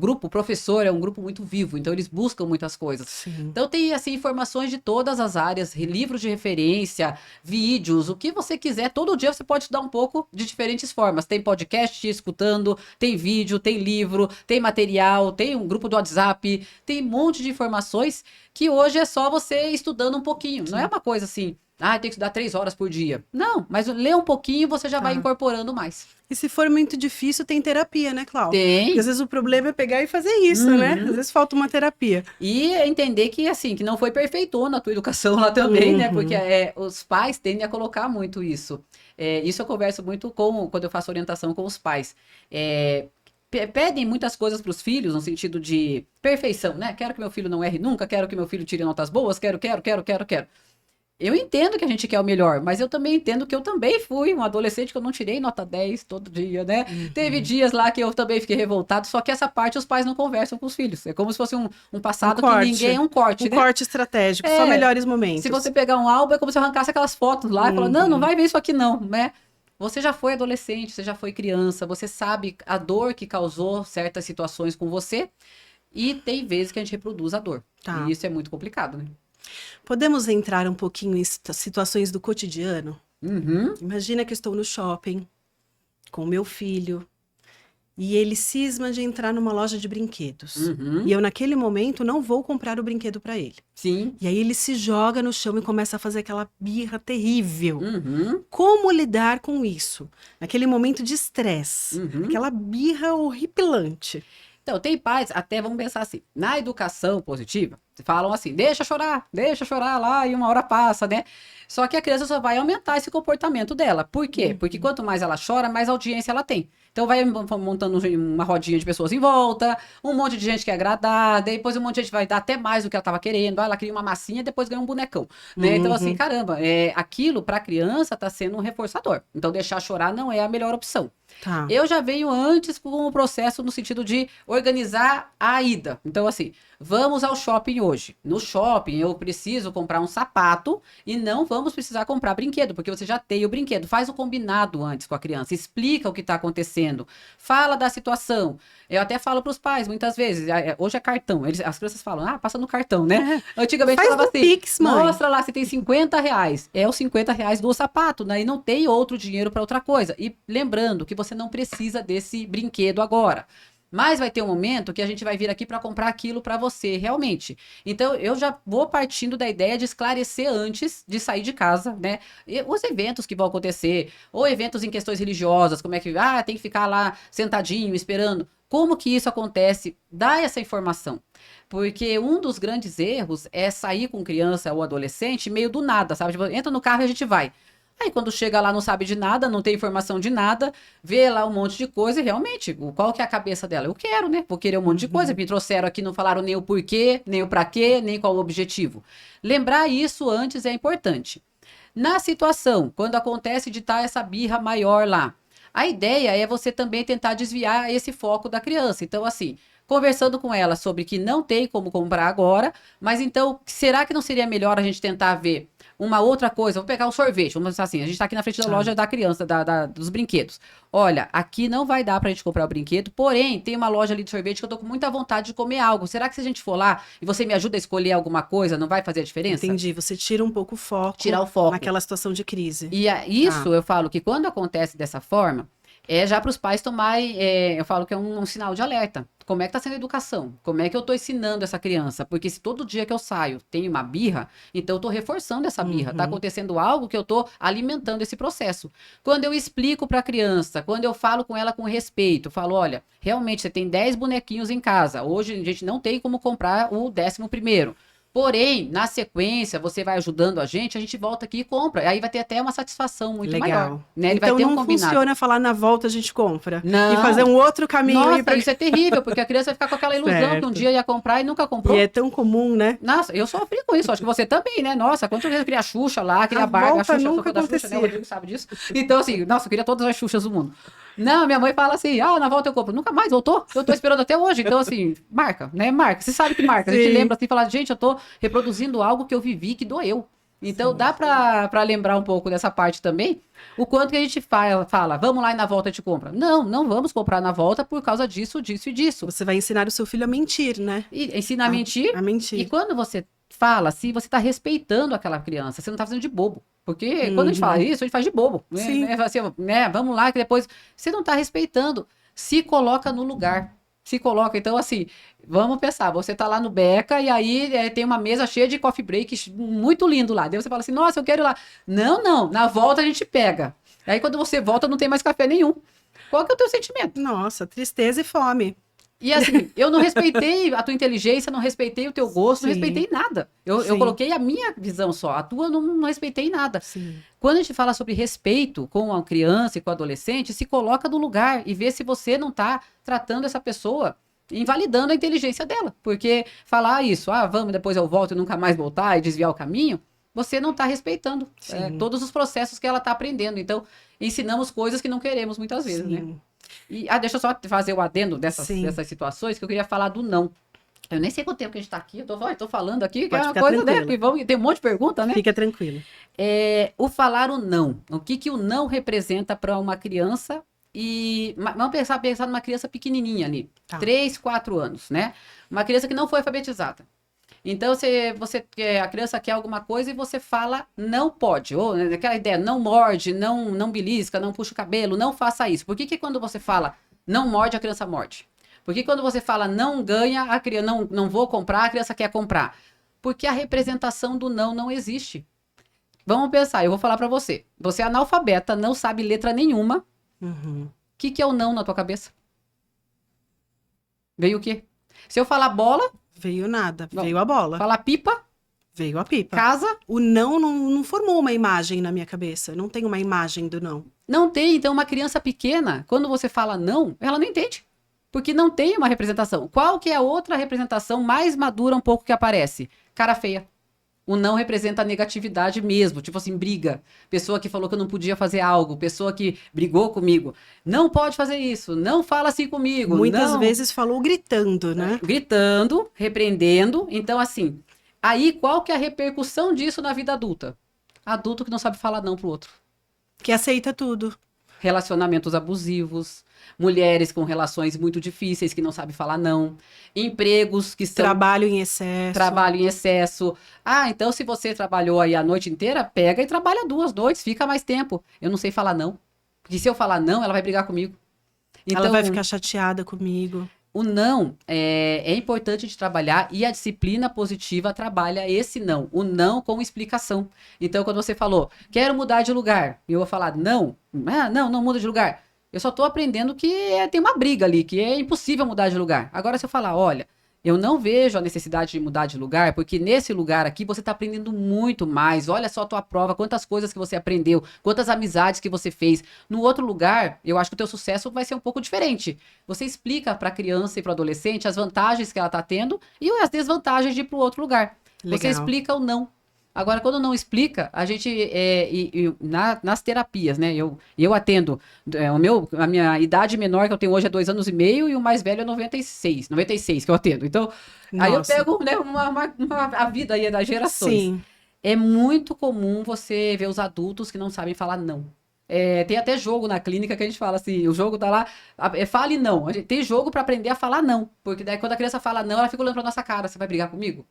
grupo, o professor é um grupo muito vivo, então eles buscam muitas coisas. Sim. Então tem, assim, informações de todas as áreas, livros de referência, vídeos, o que você quiser. Todo dia você pode estudar um pouco de diferentes formas. Tem podcast escutando, tem vídeo, tem livro, tem material, tem um grupo do WhatsApp, tem um monte de informações que hoje é só você estudando um pouquinho. Sim. Não é uma coisa assim, tem que estudar 3 horas por dia. Não, mas ler um pouquinho você já vai incorporando mais.
E se for muito difícil, tem terapia, né, Cláudia?
Tem.
Porque às vezes o problema é pegar e fazer isso, né? Às vezes falta uma terapia.
E entender que, assim, que não foi perfeitona a tua educação lá também, né? Porque os pais tendem a colocar muito isso. Isso eu converso muito quando eu faço orientação com os pais. Pedem muitas coisas para os filhos, no sentido de perfeição, né? Quero que meu filho não erre nunca, quero que meu filho tire notas boas, quero. Eu entendo que a gente quer o melhor, mas eu também entendo que eu também fui um adolescente que eu não tirei nota 10 todo dia, né? Teve dias lá que eu também fiquei revoltado, só que essa parte os pais não conversam com os filhos. É como se fosse um passado que ninguém... Um corte, né?
Um corte estratégico, só melhores momentos.
Se você pegar um álbum, é como se eu arrancasse aquelas fotos lá e falar, não vai ver isso aqui não, né? Você já foi adolescente, você já foi criança, você sabe a dor que causou certas situações com você. e tem vezes que a gente reproduz a dor.
Tá.
E isso é muito complicado, né?
Podemos entrar um pouquinho em situações do cotidiano?
Uhum.
Imagina que eu estou no shopping com o meu filho e ele cisma de entrar numa loja de brinquedos.
Uhum.
E eu, naquele momento, não vou comprar o brinquedo para ele.
Sim.
E aí ele se joga no chão e começa a fazer aquela birra terrível.
Uhum.
Como lidar com isso? Naquele momento de estresse,
Uhum.
aquela birra horripilante.
Então, tem pais, até vamos pensar assim, na educação positiva, falam assim, deixa chorar lá e uma hora passa, né? Só que a criança só vai aumentar esse comportamento dela. Por quê? Porque quanto mais ela chora, mais audiência ela tem. Então vai montando uma rodinha de pessoas em volta, um monte de gente que é agradar, depois um monte de gente vai dar até mais do que ela estava querendo. Ela cria uma massinha, depois ganha um bonecão, né? Então assim, caramba, aquilo para a criança está sendo um reforçador. Então deixar chorar não é a melhor opção.
Tá.
Eu já venho antes com o processo no sentido de organizar a ida. Então, assim, vamos ao shopping hoje. No shopping, eu preciso comprar um sapato e não vamos precisar comprar brinquedo, porque você já tem o brinquedo. Faz o combinado antes com a criança, explica o que está acontecendo, fala da situação. Eu até falo para os pais, muitas vezes, hoje é cartão. As crianças falam, passa no cartão, né? Antigamente
Faz
falava
no
assim,
Pix, mãe.
mostra lá se tem R$ 50. É os R$ 50 do sapato, né? E não tem outro dinheiro para outra coisa. E lembrando que você não precisa desse brinquedo agora. Mas vai ter um momento que a gente vai vir aqui para comprar aquilo para você, realmente. Então, eu já vou partindo da ideia de esclarecer antes de sair de casa, né? E os eventos que vão acontecer, ou eventos em questões religiosas, como é que, tem que ficar lá sentadinho, esperando. Como que isso acontece? Dá essa informação. Porque um dos grandes erros é sair com criança ou adolescente meio do nada, sabe? Tipo, entra no carro e a gente vai. Aí quando chega lá não sabe de nada, não tem informação de nada, vê lá um monte de coisa e realmente, qual que é a cabeça dela? Eu quero, né? Vou querer um monte de coisa. Me trouxeram aqui, não falaram nem o porquê, nem o pra quê, nem qual o objetivo. Lembrar isso antes é importante. Na situação, quando acontece de estar essa birra maior lá, a ideia é você também tentar desviar esse foco da criança. Então, assim, conversando com ela sobre que não tem como comprar agora, mas então, será que não seria melhor a gente tentar ver uma outra coisa? Vou pegar um sorvete, vamos pensar assim, a gente está aqui na frente da loja da criança, dos brinquedos. Olha, aqui não vai dar pra gente comprar o brinquedo, porém, tem uma loja ali de sorvete que eu tô com muita vontade de comer algo. Será que se a gente for lá e você me ajuda a escolher alguma coisa, não vai fazer a diferença?
Entendi, você tira um pouco o foco.
Tirar o foco.
Naquela situação de crise.
E isso, eu falo que quando acontece dessa forma, é já para os pais tomarem, eu falo que é um sinal de alerta. Como é que está sendo a educação? Como é que eu estou ensinando essa criança? Porque se todo dia que eu saio tem uma birra, então eu estou reforçando essa birra. Está acontecendo algo que eu estou alimentando esse processo. Quando eu explico para a criança, quando eu falo com ela com respeito, falo, olha, realmente você tem 10 bonequinhos em casa. Hoje a gente não tem como comprar o 11º. Porém, na sequência, você vai ajudando a gente volta aqui e compra. Aí vai ter até uma satisfação muito maior. Né? Ele
então
vai ter
não funciona falar na volta a gente compra.
Não.
E fazer um outro caminho.
Nossa, isso é terrível, porque a criança vai ficar com aquela ilusão que um dia ia comprar e nunca comprou.
E é tão comum, né?
Nossa, eu sofri com isso. Acho que você também, né? Nossa, quantas vezes eu queria a Xuxa lá, queria a Barbie, a Xuxa, eu sou fã da Xuxa, né? O Rodrigo sabe disso. Então, assim, nossa, eu queria todas as Xuxas do mundo. Não, minha mãe fala assim, na volta eu compro. Nunca mais voltou. Eu tô esperando até hoje. Então, assim, marca, né? Marca. Você sabe que marca. A gente lembra assim, fala, gente, eu tô reproduzindo algo que eu vivi, que doeu. Então, dá pra lembrar um pouco dessa parte também, o quanto que a gente fala, vamos lá e na volta a gente compra. Não, não vamos comprar na volta por causa disso, disso e disso.
Você vai ensinar o seu filho a mentir, né?
E ensina a mentir.
A mentir.
E quando você fala, se você tá respeitando aquela criança, você não tá fazendo de bobo. Porque quando a gente fala isso, a gente faz de bobo.
Sim.
Assim, vamos lá, que depois você não tá respeitando. Se coloca no lugar. Se coloca. Então, assim, vamos pensar. Você tá lá no Beca e aí tem uma mesa cheia de coffee break muito lindo lá. Daí você fala assim, nossa, eu quero ir lá. Não, não. Na volta a gente pega. Aí quando você volta, não tem mais café nenhum. Qual que é o teu sentimento?
Nossa, tristeza e fome.
E assim, eu não respeitei a tua inteligência, não respeitei o teu gosto, não respeitei nada. Eu coloquei a minha visão só, a tua não respeitei nada.
Sim.
Quando a gente fala sobre respeito com a criança e com o adolescente, se coloca no lugar e vê se você não está tratando essa pessoa, invalidando a inteligência dela. Porque falar isso, vamos, depois eu volto e nunca mais voltar e desviar o caminho, você não está respeitando todos os processos que ela está aprendendo. Então, ensinamos coisas que não queremos muitas vezes, né? E, deixa eu só fazer o adendo dessas situações, que eu queria falar do não. Eu nem sei quanto tempo que a gente tá aqui, eu tô falando aqui, que é uma coisa, né? Que tem um monte de pergunta, né?
Fica tranquilo.
O falar o não. O que o não representa para uma criança Vamos pensar numa criança pequenininha ali,
Tá.
3, 4 anos, né? Uma criança que não foi alfabetizada. Então, a criança quer alguma coisa e você fala, não pode. Ou aquela ideia, não morde, não belisca, não puxa o cabelo, não faça isso. Por que quando você fala, não morde, a criança morde? Por que quando você fala, não ganha, a criança não vou comprar, a criança quer comprar? Porque a representação do não existe. Vamos pensar, eu vou falar pra você. Você é analfabeta, não sabe letra nenhuma.
Uhum.
O que é o não na tua cabeça? Veio o quê? Se eu falar bola,
Veio nada,
Não.
veio a bola,
falar pipa,
veio a pipa.
casa,
O não formou uma imagem na minha cabeça. Não tem uma imagem do não.
não tem. Então, uma criança pequena, quando você fala não, ela não entende. Porque não tem uma representação. Qual que é a outra representação mais madura um pouco que aparece? Cara feia. O não representa a negatividade mesmo, tipo assim, briga. Pessoa que falou que eu não podia fazer algo, pessoa que brigou comigo. Não pode fazer isso, não fala assim comigo.
Muitas
não.
vezes falou gritando, né?
Gritando, repreendendo. Então, assim, aí qual que é a repercussão disso na vida adulta? Adulto que não sabe falar não pro outro.
Que aceita tudo.
Relacionamentos abusivos, mulheres com relações muito difíceis que não sabem falar não, empregos que são
Trabalho em excesso.
trabalho em excesso. Ah, então se você trabalhou aí a noite inteira, pega e trabalha 2 noites, fica mais tempo. Eu não sei falar não. Porque se eu falar não, ela vai brigar comigo. Então,
Ela vai ficar chateada comigo.
o não é importante de trabalhar e a disciplina positiva trabalha esse não. O não com explicação. Então, quando você falou, quero mudar de lugar, e eu vou falar, não, não muda de lugar. Eu só estou aprendendo que tem uma briga ali, que é impossível mudar de lugar. Agora, se eu falar, olha, eu não vejo a necessidade de mudar de lugar, porque nesse lugar aqui você está aprendendo muito mais. Olha só a tua prova, quantas coisas que você aprendeu, quantas amizades que você fez. No outro lugar, eu acho que o teu sucesso vai ser um pouco diferente. Você explica para a criança e para o adolescente as vantagens que ela está tendo e as desvantagens de ir para o outro lugar. Você
Legal.
explica o não. Agora, quando não explica, a gente, nas terapias, né? Eu atendo, a minha idade menor que eu tenho hoje é 2 anos e meio e o mais velho é 96 que eu atendo. Então, aí eu
Nossa.
pego, né, a vida aí das gerações.
Sim.
É muito comum você ver os adultos que não sabem falar não. Tem até jogo na clínica que a gente fala assim, o jogo tá lá, fale não. Tem jogo para aprender a falar não, porque daí quando a criança fala não, ela fica olhando pra nossa cara, você vai brigar comigo?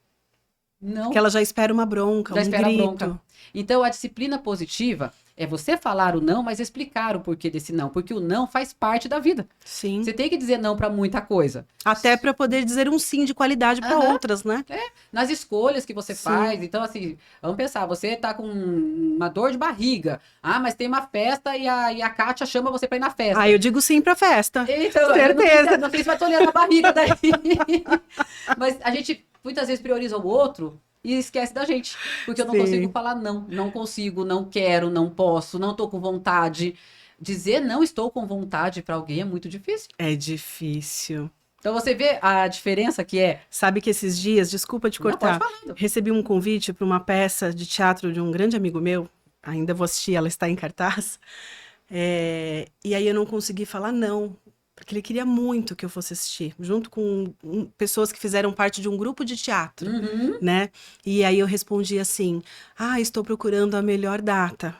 Não.
Porque ela já espera uma bronca,
Já
um
espera a
grito.
bronca. Então, a disciplina positiva é você falar o não, mas explicar o porquê desse não, porque o não faz parte da vida.
Sim.
Você tem que dizer não para muita coisa.
Até para poder dizer um sim de qualidade para
Aham.
outras, né?
Nas escolhas que você
Sim.
faz. Então, assim, vamos pensar, você tá com uma dor de barriga. Ah, mas tem uma festa e a Kátia chama você para ir na festa.
Ah, eu digo sim pra festa.
Então,
Certeza.
não sei se vai tolerar a barriga daí. Mas a gente muitas vezes prioriza o outro e esquece da gente. Porque eu não
Sim.
consigo falar não. Não consigo, não quero, não posso, não tô com vontade. Dizer não estou com vontade para alguém é muito difícil.
É difícil.
Então você vê a diferença que é.
Sabe que esses dias, desculpa te
Não,
cortar,
pode falar.
recebi um convite para uma peça de teatro de um grande amigo meu. Ainda vou assistir, ela está em cartaz. E aí eu não consegui falar não, porque ele queria muito que eu fosse assistir, junto com pessoas que fizeram parte de um grupo de teatro,
Uhum.
né? E aí eu respondi assim: ah, estou procurando a melhor data.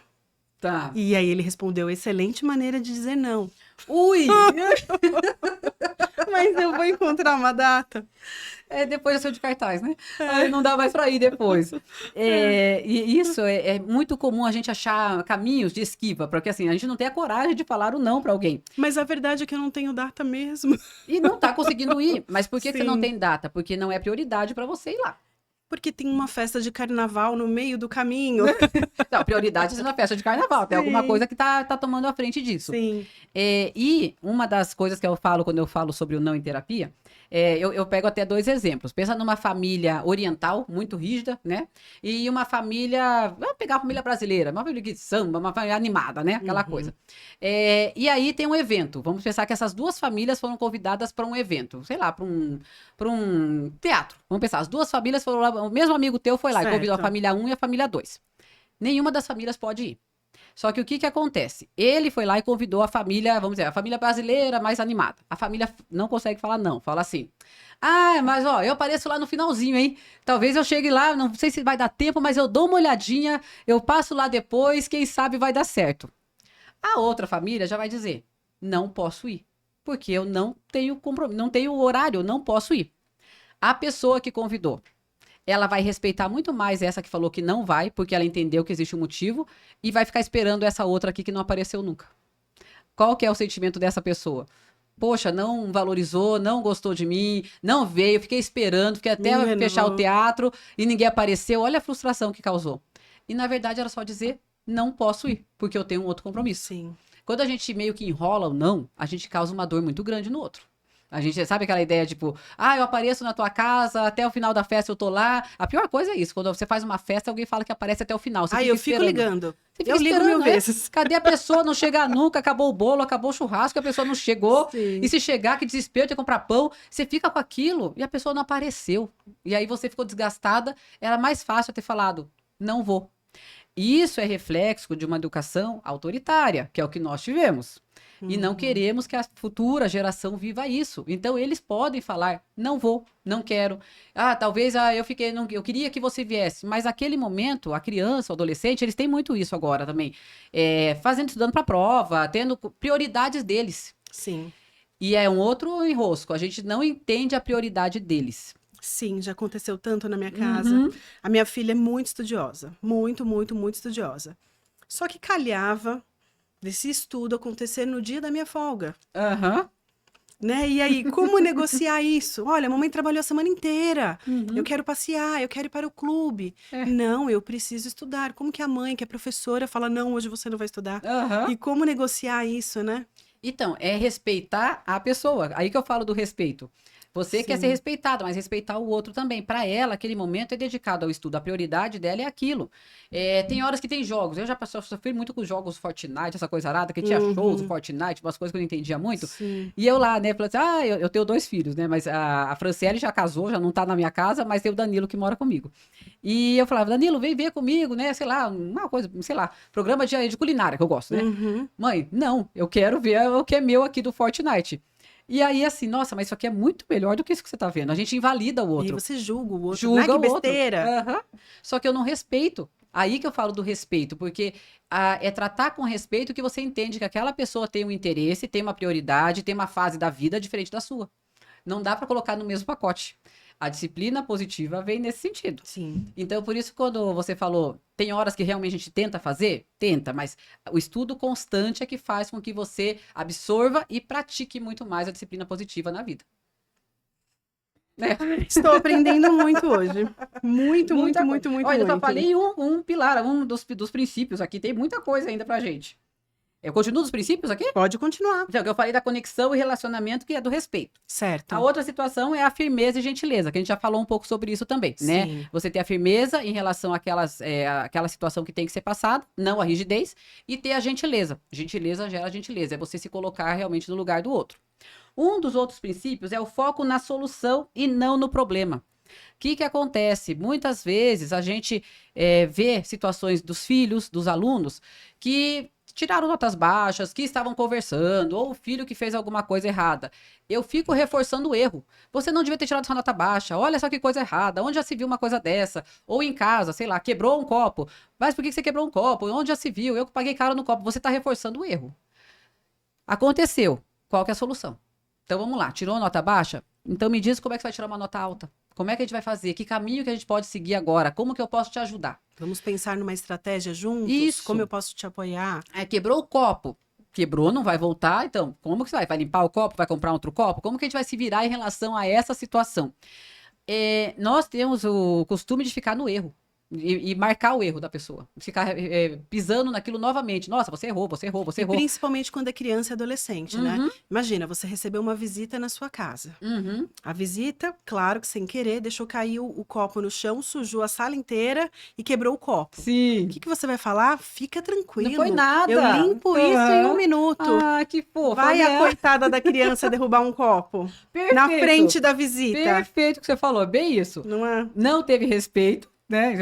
Tá.
E aí ele respondeu: excelente maneira de dizer não.
Ui!
Mas eu vou encontrar uma data.
Depois eu sou de cartaz, né? Aí não dá mais para ir depois. E isso é muito comum a gente achar caminhos de esquiva, porque assim, a gente não tem a coragem de falar o não para alguém.
Mas a verdade é que eu não tenho data mesmo.
E não tá conseguindo ir. Mas por que você não
Sim.
tem data? Porque não é prioridade para você ir lá.
Porque tem uma festa de carnaval no meio do caminho.
Não, prioridade é na festa de carnaval. Tem alguma
Sim.
coisa que tá tomando a frente disso.
Sim.
E uma das coisas que eu falo quando eu falo sobre o não em terapia, eu pego até 2 exemplos. Pensa numa família oriental, muito rígida, né? E uma família, vamos pegar a família brasileira, uma família de samba, uma família animada, né? Aquela
Uhum.
coisa. E aí tem um evento. Vamos pensar que essas 2 famílias foram convidadas para um evento, sei lá, para um teatro. Vamos pensar, as 2 famílias foram lá, o mesmo amigo teu foi lá e convidou a
Certo.
família 1 e a família 2. Nenhuma das famílias pode ir. Só que o que acontece? Ele foi lá e convidou a família, vamos dizer, a família brasileira mais animada. A família não consegue falar não, fala assim: ah, mas ó, eu apareço lá no finalzinho, hein? Talvez eu chegue lá, não sei se vai dar tempo, mas eu dou uma olhadinha, eu passo lá depois, quem sabe vai dar certo. A outra família já vai dizer: não posso ir. Porque eu não tenho compromisso, não tenho horário, eu não posso ir. A pessoa que convidou, ela vai respeitar muito mais essa que falou que não vai, porque ela entendeu que existe um motivo, e vai ficar esperando essa outra aqui que não apareceu nunca. Qual que é o sentimento dessa pessoa? Poxa, não valorizou, não gostou de mim, não veio, fiquei esperando, fiquei até fechar o teatro e ninguém apareceu. Olha a frustração que causou. E na verdade era só dizer, não posso ir, porque eu tenho um outro compromisso.
Sim.
Quando a gente meio que enrola o não, a gente causa uma dor muito grande no outro. A gente sabe aquela ideia, tipo, eu apareço na tua casa, até o final da festa eu tô lá. A pior coisa é isso, quando você faz uma festa, alguém fala que aparece até o final. Você fica
eu fico ligando.
Eu ligo 1000 vezes. Cadê a pessoa? Não chega nunca, acabou o bolo, acabou o churrasco, a pessoa não chegou.
Sim.
E se chegar, que desespero, tem que comprar pão. Você fica com aquilo e a pessoa não apareceu. E aí você ficou desgastada. Era mais fácil ter falado, não vou. E isso é reflexo de uma educação autoritária, que é o que nós tivemos. E não queremos que a futura geração viva isso. Então, eles podem falar, não vou, não quero. Talvez eu queria que você viesse. Mas naquele momento, a criança, o adolescente, eles têm muito isso agora também. Estudando para a prova, tendo prioridades deles.
Sim.
E é um outro enrosco. A gente não entende a prioridade deles.
Sim, já aconteceu tanto na minha casa. A minha filha é muito estudiosa. Muito, muito, muito estudiosa. Só que calhava desse estudo acontecer no dia da minha folga. Né? E aí, como negociar isso? Olha, a mamãe trabalhou a semana inteira. Eu quero passear, eu quero ir para o clube. Não, eu preciso estudar. Como que a mãe, que é professora, fala, não, hoje você não vai estudar? E como negociar isso, né?
Então, é respeitar a pessoa. Aí que eu falo do respeito. Você quer ser respeitada, mas respeitar o outro também. Para ela, aquele momento é dedicado ao estudo. A prioridade dela é aquilo. Tem horas que tem jogos. Eu já sofri muito com jogos Fortnite, essa coisa arada, que tinha shows do Fortnite, umas coisas que eu não entendia muito.
Sim.
E eu lá, né, falei assim, eu tenho 2 filhos, né, mas a Franciele já casou, já não tá na minha casa, mas tem o Danilo que mora comigo. E eu falava, Danilo, vem ver comigo, né, sei lá, uma coisa, sei lá, programa de culinária que eu gosto, né? Mãe, não, eu quero ver o que é meu aqui do Fortnite. E aí, assim, nossa, mas isso aqui é muito melhor do que isso que você tá vendo. A gente invalida o outro.
E aí você julga o outro.
Julga
que
o
besteira.
outro. Só que eu não respeito. Aí que eu falo do respeito, porque é tratar com respeito que você entende que aquela pessoa tem um interesse, tem uma prioridade, tem uma fase da vida diferente da sua. Não dá para colocar no mesmo pacote. A disciplina positiva vem nesse sentido.
Sim.
Então, por isso, quando você falou, tem horas que realmente a gente tenta fazer? Tenta, mas o estudo constante é que faz com que você absorva e pratique muito mais a disciplina positiva na vida.
Estou aprendendo muito hoje. Muito.
Olha, eu só falei um pilar, um dos princípios aqui. Tem muita coisa ainda pra gente. Eu continuo dos princípios aqui?
Pode continuar.
Então, eu falei da conexão e relacionamento, que é do respeito.
Certo.
A outra situação é a firmeza e gentileza, que a gente já falou um pouco sobre isso também, né?
Sim.
Você ter a firmeza em relação àquela situação que tem que ser passada, não a rigidez, e ter a gentileza. Gentileza gera gentileza, é você se colocar realmente no lugar do outro. Um dos outros princípios é o foco na solução e não no problema. O que acontece? Muitas vezes a gente vê situações dos filhos, dos alunos, que tiraram notas baixas, que estavam conversando, ou o filho que fez alguma coisa errada. Eu fico reforçando o erro. Você não devia ter tirado essa nota baixa. Olha só que coisa errada. Onde já se viu uma coisa dessa? Ou em casa, sei lá, quebrou um copo. Mas por que você quebrou um copo? Onde já se viu? Eu que paguei caro no copo. Você está reforçando o erro. Aconteceu. Qual que é a solução? Então vamos lá. Tirou nota baixa? Então me diz como é que você vai tirar uma nota alta. Como é que a gente vai fazer? Que caminho que a gente pode seguir agora? Como que eu posso te ajudar?
Vamos pensar numa estratégia juntos?
Isso.
Como eu posso te apoiar?
Quebrou o copo. Quebrou, não vai voltar. Então, como que você vai? Vai limpar o copo? Vai comprar outro copo? Como que a gente vai se virar em relação a essa situação? Nós temos o costume de ficar no erro. E marcar o erro da pessoa. Ficar pisando naquilo novamente. Nossa, você errou.
E principalmente quando é criança e adolescente, né? Imagina, você recebeu uma visita na sua casa. A visita, claro que sem querer, deixou cair o copo no chão, sujou a sala inteira e quebrou o copo.
Sim.
O que você vai falar? Fica tranquilo.
Não foi nada.
Eu limpo isso em 1 minuto.
Ah, que fofa.
Vai a coitada da criança derrubar um copo.
Perfeito.
Na frente da visita.
Perfeito o que você falou. Bem isso.
Não é?
Não teve respeito. Né?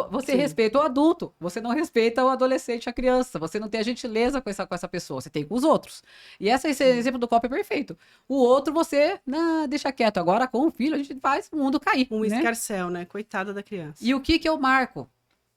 Você
Sim.
respeita o adulto, você não respeita o adolescente, a criança, você não tem a gentileza com essa pessoa, você tem com os outros. E esse exemplo do copo é perfeito. O outro você, deixa quieto. Agora com o filho a gente faz o mundo cair.
Escarcéu, né? Coitada da criança.
E o que eu marco?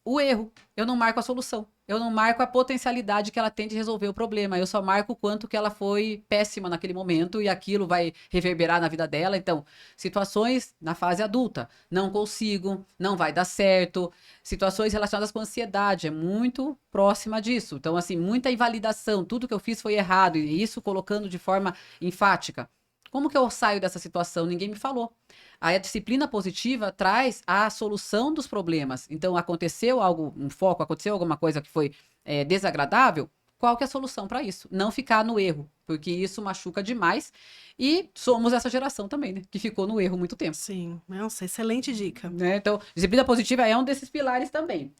O erro. Eu não marco a solução. eu não marco a potencialidade que ela tem de resolver o problema. Eu só marco o quanto que ela foi péssima naquele momento e aquilo vai reverberar na vida dela. Então, situações na fase adulta, não consigo, não vai dar certo. Situações relacionadas com ansiedade, é muito próxima disso. Então, assim, muita invalidação, tudo que eu fiz foi errado, e isso colocando de forma enfática. Como que eu saio dessa situação? Ninguém me falou. A disciplina positiva traz a solução dos problemas. Então, aconteceu algo, um foco, aconteceu alguma coisa que foi desagradável, qual que é a solução para isso? Não ficar no erro, porque isso machuca demais. E somos essa geração também, né? Que ficou no erro muito tempo.
Sim, nossa, excelente dica.
Né? Então, disciplina positiva é um desses pilares também.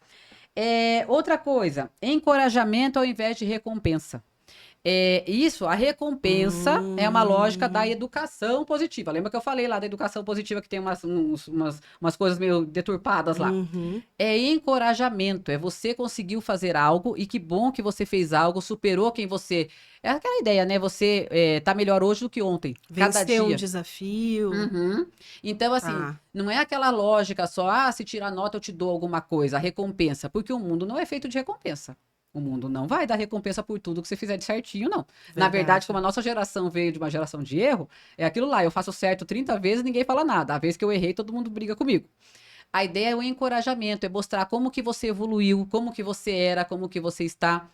Outra coisa, encorajamento ao invés de recompensa. A recompensa é uma lógica da educação positiva. Lembra que eu falei lá da educação positiva que tem umas coisas meio deturpadas lá?
Uhum.
É encorajamento, é você conseguiu fazer algo e que bom que você fez algo, superou quem você... É aquela ideia, né? Você tá melhor hoje do que ontem, cada
Vencer um
dia.
desafio.
Uhum. Então, assim, não é aquela lógica só, se tirar nota eu te dou alguma coisa, a recompensa, porque o mundo não é feito de recompensa. O mundo não vai dar recompensa por tudo que você fizer de certinho, não. Na verdade, como a nossa geração veio de uma geração de erro, é aquilo lá, eu faço certo 30 vezes e ninguém fala nada. A vez que eu errei, todo mundo briga comigo. A ideia é o encorajamento, é mostrar como que você evoluiu, como que você era, como que você está.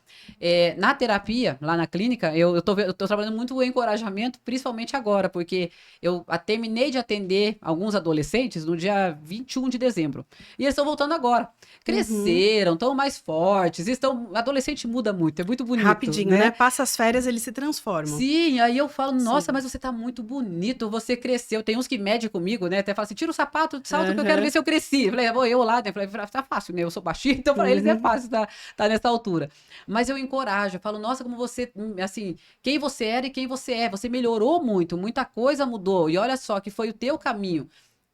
Na terapia, lá na clínica, eu tô trabalhando muito o encorajamento, principalmente agora, porque eu terminei de atender alguns adolescentes no dia 21 de dezembro. E eles estão voltando agora. Cresceram, estão mais fortes, adolescente muda muito, é muito bonito.
Rapidinho, né? Passa as férias, eles se transformam.
Sim, aí eu falo, nossa,
Sim.
mas você tá muito bonito, você cresceu. Tem uns que medem comigo, né? Até falam assim, tira o sapato, salto que eu quero ver se eu cresci. Eu falei, vou eu lá, né? Eu falei, tá fácil, né? Eu sou baixinho, então pra eles é fácil tá nessa altura. Mas eu encorajo, eu falo, nossa, como você, assim, quem você era e quem você é. Você melhorou muito, muita coisa mudou. E olha só que foi o teu caminho.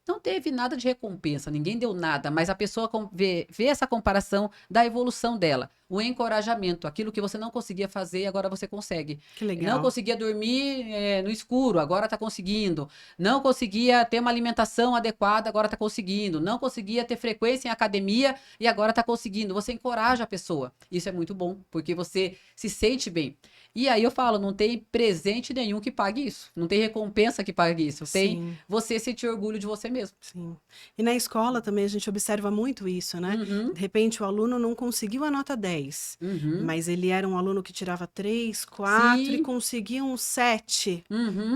Não teve nada de recompensa, ninguém deu nada, mas a pessoa vê essa comparação da evolução dela. O encorajamento, aquilo que você não conseguia fazer, agora você consegue.
Que legal.
Não conseguia dormir no escuro, agora está conseguindo. Não conseguia ter uma alimentação adequada, agora está conseguindo. Não conseguia ter frequência em academia e agora está conseguindo. Você encoraja a pessoa. Isso é muito bom, porque você se sente bem. E aí eu falo, não tem presente nenhum que pague isso. Não tem recompensa que pague isso. Tem você sentir orgulho de você mesmo.
Sim. E na escola também a gente observa muito isso, né? De repente o aluno não conseguiu a nota 10, mas ele era um aluno que tirava 3, 4 e conseguia um 7.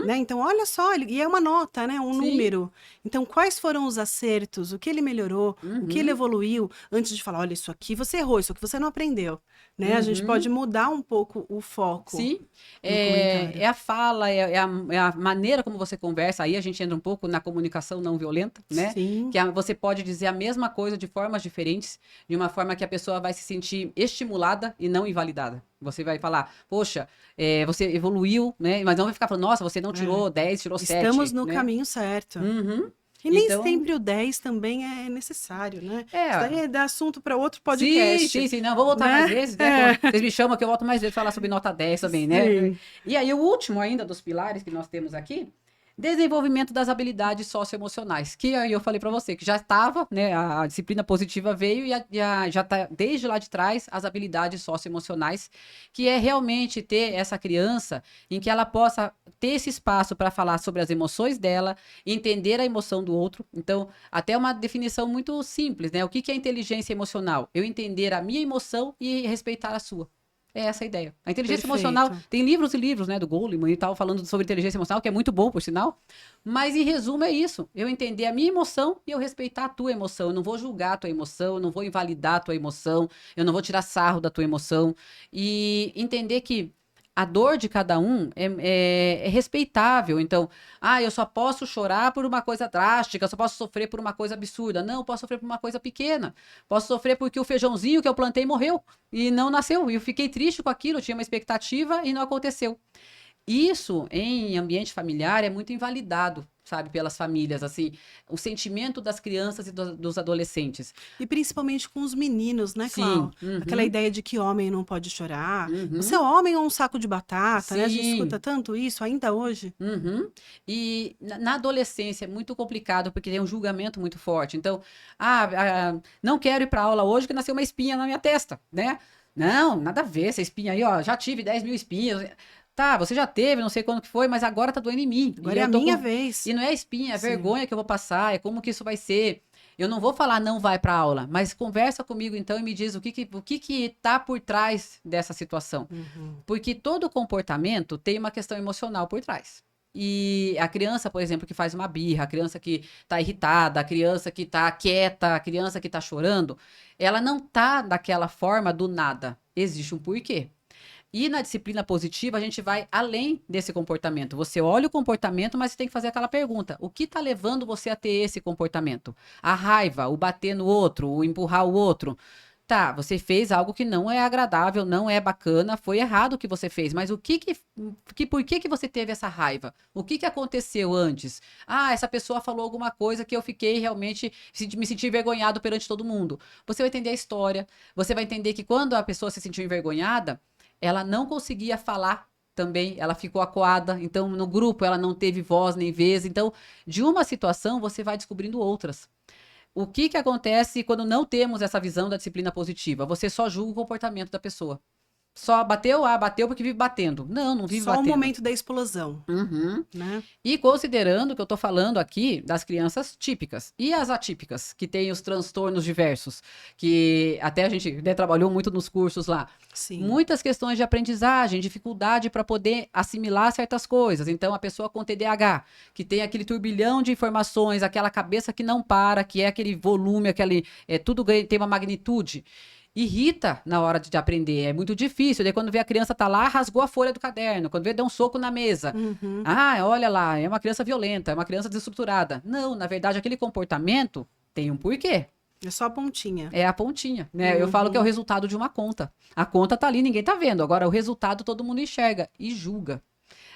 Né? Então, olha só, e é uma nota, né? Um número. Então, quais foram os acertos? O que ele melhorou? O que ele evoluiu? Antes de falar, olha, isso aqui você errou, isso aqui você não aprendeu. Né? A gente pode mudar um pouco o foco.
Sim, é a fala, é a maneira como você conversa. Aí a gente entra um pouco na comunicação não violenta, né?
Sim.
Que você pode dizer a mesma coisa de formas diferentes, de uma forma que a pessoa vai se sentir estimulada e não invalidada. Você vai falar, poxa, você evoluiu, né? Mas não vai ficar falando, nossa, você não tirou 10, tirou 7.
Estamos no
né?
caminho certo. E nem sempre o 10 também é necessário, né? Isso daí dá assunto para outro podcast.
Sim. Não, vou voltar mais vezes, né? Vocês me chamam que eu volto mais vezes falar sobre nota 10 também, né? E aí, o último ainda dos pilares que nós temos aqui, desenvolvimento das habilidades socioemocionais, que aí eu falei para você, que já estava, né, a disciplina positiva veio e já está desde lá de trás as habilidades socioemocionais, que é realmente ter essa criança em que ela possa ter esse espaço para falar sobre as emoções dela, entender a emoção do outro. Então, até uma definição muito simples, né? O que é inteligência emocional? Eu entender a minha emoção e respeitar a sua. É essa a ideia. A inteligência emocional, tem livros e livros, né, do Goleman e tal, falando sobre inteligência emocional, que é muito bom, por sinal. Mas, em resumo, é isso. Eu entender a minha emoção e eu respeitar a tua emoção. Eu não vou julgar a tua emoção, eu não vou invalidar a tua emoção, eu não vou tirar sarro da tua emoção. E entender que a dor de cada um é respeitável. Então, eu só posso chorar por uma coisa drástica, eu só posso sofrer por uma coisa absurda. Não, eu posso sofrer por uma coisa pequena. Posso sofrer porque o feijãozinho que eu plantei morreu e não nasceu. E eu fiquei triste com aquilo, eu tinha uma expectativa e não aconteceu. Isso, em ambiente familiar, é muito invalidado, sabe, pelas famílias, assim, o sentimento das crianças e dos adolescentes.
E principalmente com os meninos, né, Clau? Aquela ideia de que homem não pode chorar. Você é homem ou um saco de batata, né? A gente escuta tanto isso ainda hoje.
E na adolescência é muito complicado, porque tem um julgamento muito forte. Então, não quero ir para aula hoje que nasceu uma espinha na minha testa, né? Não, nada a ver, essa espinha aí, ó, já tive 10 mil espinhas. Tá, você já teve, não sei quando que foi, mas agora tá doendo em mim. E
Agora é
eu
a
tô
minha
com...
vez.
E não é espinha, é
Sim.
vergonha que eu vou passar, é como que isso vai ser. Eu não vou falar não vai pra aula, mas conversa comigo então e me diz o que que tá por trás dessa situação.
Uhum.
Porque todo comportamento tem uma questão emocional por trás. E a criança, por exemplo, que faz uma birra, a criança que tá irritada, a criança que tá quieta, a criança que tá chorando, ela não tá daquela forma do nada. Existe um porquê. E na disciplina positiva, a gente vai além desse comportamento. Você olha o comportamento, mas você tem que fazer aquela pergunta: o que está levando você a ter esse comportamento? A raiva, o bater no outro, o empurrar o outro. Tá, você fez algo que não é agradável, não é bacana, foi errado o que você fez, mas por que que você teve essa raiva? O que que aconteceu antes? Ah, essa pessoa falou alguma coisa que eu fiquei realmente me senti envergonhado perante todo mundo. Você vai entender a história, você vai entender que quando a pessoa se sentiu envergonhada, ela não conseguia falar também, ela ficou acuada, então no grupo ela não teve voz nem vez, então de uma situação você vai descobrindo outras. O que que acontece quando não temos essa visão da disciplina positiva? Você só julga o comportamento da pessoa. Só bateu, bateu porque vive batendo. Não, não vive
Só o
batendo.
momento da explosão,
Uhum.
né?
E considerando que eu estou falando aqui das crianças típicas e as atípicas, que têm os transtornos diversos, que até a gente, né, trabalhou muito nos cursos lá.
Sim.
Muitas questões de aprendizagem, dificuldade para poder assimilar certas coisas. Então, a pessoa com TDAH, que tem aquele turbilhão de informações, aquela cabeça que não para, que é aquele volume, tudo tem uma magnitude. Irrita na hora de aprender, é muito difícil. Daí quando vê a criança tá lá, rasgou a folha do caderno, quando vê, deu um soco na mesa.
Uhum.
Ah, olha lá, é uma criança violenta, é uma criança desestruturada. Não, na verdade, aquele comportamento tem um porquê.
É só a pontinha.
É a pontinha, né? Eu falo que é o
Uhum.
resultado de uma conta. A conta tá ali, ninguém tá vendo. Agora, o resultado todo mundo enxerga e julga.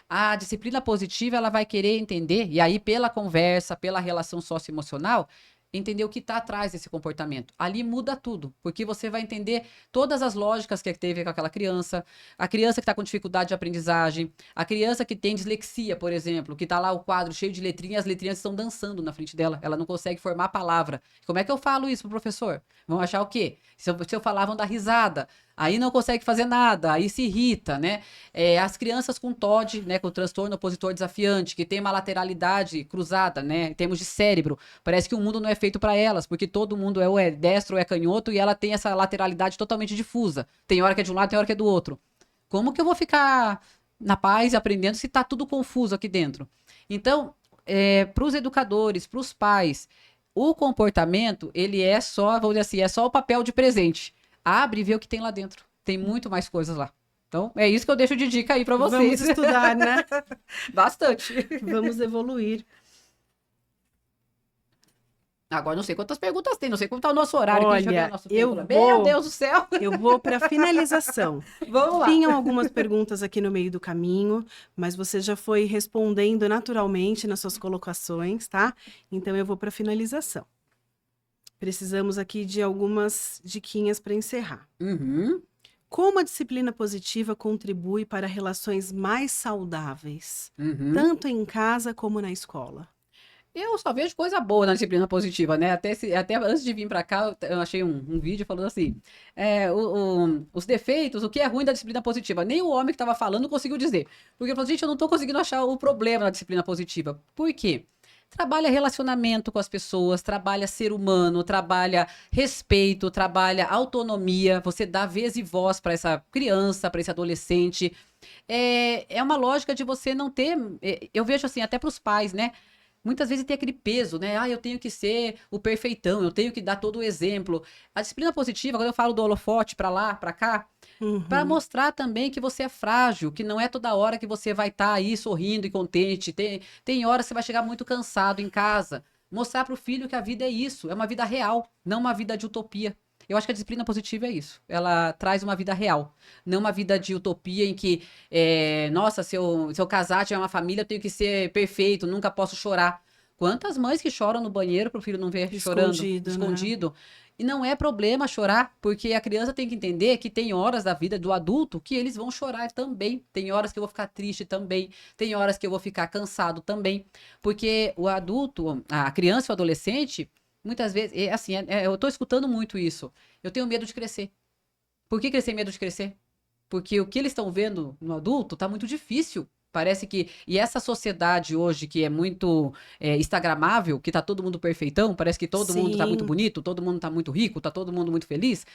A disciplina positiva, ela vai querer entender, e aí pela conversa, pela relação socioemocional, entender o que está atrás desse comportamento. Ali muda tudo, porque você vai entender todas as lógicas que teve com aquela criança, a criança que está com dificuldade de aprendizagem, a criança que tem dislexia, por exemplo, que está lá o quadro cheio de letrinhas, as letrinhas estão dançando na frente dela, ela não consegue formar a palavra. Como é que eu falo isso pro professor? Vão achar o quê? Se eu falar, vão dar risada. Aí não consegue fazer nada, aí se irrita, né? As crianças com TOD, né, com transtorno opositor desafiante, que tem uma lateralidade cruzada, né, em termos de cérebro, parece que o mundo não é feito para elas, porque todo mundo ou é destro ou é canhoto e ela tem essa lateralidade totalmente difusa. Tem hora que é de um lado, tem hora que é do outro. Como que eu vou ficar na paz aprendendo se tá tudo confuso aqui dentro? Então, para os educadores, para os pais, o comportamento, ele é só, vamos dizer assim, é só o papel de presente. Abre e vê o que tem lá dentro. Tem muito mais coisas lá. Então, é isso que eu deixo de dica aí pra
Vamos
vocês.
estudar, né?
Bastante.
Vamos evoluir.
Agora, não sei quantas perguntas tem, não sei como tá o nosso horário. Aqui, deixa eu ver o
Olha,
nosso
eu
tempo. Meu
vou,
Deus do céu.
eu vou para finalização.
Vamos lá.
Tinham algumas perguntas aqui no meio do caminho, mas você já foi respondendo naturalmente nas suas colocações, tá? Então eu vou para finalização. Precisamos aqui de algumas diquinhas para encerrar.
Uhum.
Como a disciplina positiva contribui para relações mais saudáveis,
Uhum.
tanto em casa como na escola?
Eu só vejo coisa boa na disciplina positiva, né? Até antes de vir pra cá, eu achei um vídeo falando assim: os defeitos, o que é ruim da disciplina positiva. Nem o homem que estava falando conseguiu dizer. Porque ele falou: gente, eu não tô conseguindo achar o problema na disciplina positiva. Por quê? Trabalha relacionamento com as pessoas, trabalha ser humano, trabalha respeito, trabalha autonomia. Você dá vez e voz para essa criança, para esse adolescente. É uma lógica de você não ter. Eu vejo assim, até para os pais, né? Muitas vezes tem aquele peso, né? Ah, eu tenho que ser o perfeitão, eu tenho que dar todo o exemplo. A disciplina positiva, quando eu falo do holofote para lá, para cá, para
Uhum.
mostrar também que você é frágil, que não é toda hora que você vai estar aí sorrindo e contente. Tem horas que você vai chegar muito cansado em casa. Mostrar para o filho que a vida é isso, é uma vida real, não uma vida de utopia. Eu acho que a disciplina positiva é isso. Ela traz uma vida real, não uma vida de utopia em que, nossa, se eu casar, tiver uma família, eu tenho que ser perfeito, nunca posso chorar. Quantas mães que choram no banheiro para o filho não ver chorando,
Escondido, né?
escondido? E não é problema chorar, porque a criança tem que entender que tem horas da vida do adulto que eles vão chorar também. Tem horas que eu vou ficar triste também. Tem horas que eu vou ficar cansado também. Porque o adulto, a criança e o adolescente, muitas vezes, assim, eu tô escutando muito isso. Eu tenho medo de crescer. Por que que eles têm medo de crescer? Porque o que eles estão vendo no adulto tá muito difícil. Parece que. E essa sociedade hoje que é muito instagramável, que tá todo mundo perfeitão, parece que todo mundo tá muito
Sim.
bonito, todo mundo tá muito rico, tá todo mundo muito feliz.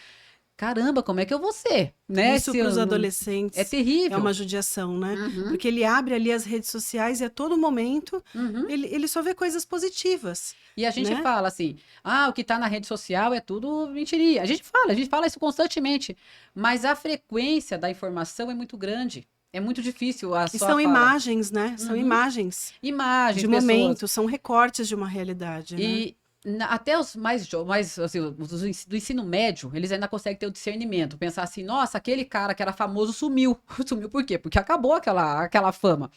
Caramba, como é que eu vou ser? Né?
Isso
Se
para
eu
os
não- É
adolescentes é
terrível.
uma judiação, né?
Uhum,
Porque ele abre ali as redes sociais e a todo momento
uhum.
ele só vê coisas positivas,
E a gente
né?
fala assim, o que tá na rede social é tudo mentiria. A gente fala isso constantemente. Mas a frequência da informação é muito grande. É muito difícil a
E
só
são
fala.
imagens, né? São
Uhum.
imagens
Imagens,
de
pessoas.
momento, são recortes de uma realidade, né?
E até os mais assim, do ensino médio, eles ainda conseguem ter o discernimento. Pensar assim, nossa, aquele cara que era famoso sumiu. Sumiu por quê? Porque acabou aquela fama.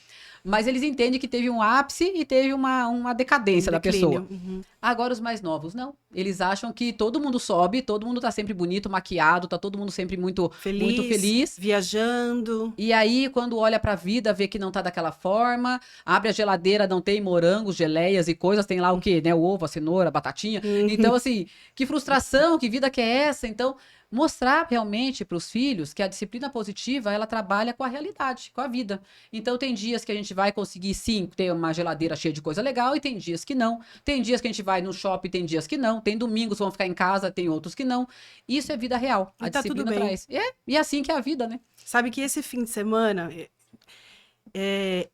Mas eles entendem que teve um ápice e teve uma
Um
decadência da pessoa.
declínio. Uhum.
Agora, os mais novos, não. Eles acham que todo mundo sobe, todo mundo tá sempre bonito, maquiado, tá todo mundo sempre muito
Feliz,
feliz.
viajando.
E aí, quando olha pra vida, vê que não tá daquela forma, abre a geladeira, não tem morangos, geleias e coisas, tem lá o quê, né? O ovo, a cenoura, a batatinha.
Uhum.
Então, assim, que frustração, que vida que é essa? Então, mostrar realmente pros filhos que a disciplina positiva, ela trabalha com a realidade, com a vida. Então, tem dias que a gente vai conseguir, sim, ter uma geladeira cheia de coisa legal, e tem dias que não. Tem dias que a gente vai no shopping, tem dias que não. Tem domingos que vão ficar em casa, tem outros que não. Isso é vida real. A
E tá tudo
disciplina
bem.
traz. E é assim que é a vida, né?
Sabe que esse fim de semana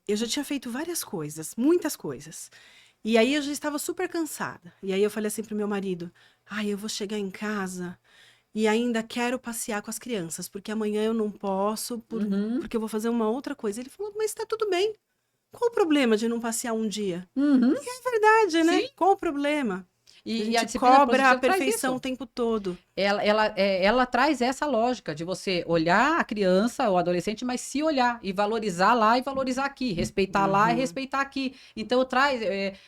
eu já tinha feito várias coisas, muitas coisas. E aí eu já estava super cansada. E aí eu falei assim pro meu marido: ai, eu vou chegar em casa e ainda quero passear com as crianças, porque amanhã eu não posso,
Uhum.
porque eu vou fazer uma outra coisa. Ele falou: mas tá tudo bem. Qual o problema de não passear um dia?
Uhum.
É verdade, né?
Sim.
Qual o problema? A
E a
gente
disciplina
cobra a
positiva traz
perfeição o
isso.
tempo todo.
Ela traz essa lógica de você olhar a criança ou adolescente, mas se olhar e valorizar lá e valorizar aqui, respeitar lá e
Uhum.
respeitar aqui. Então, traz,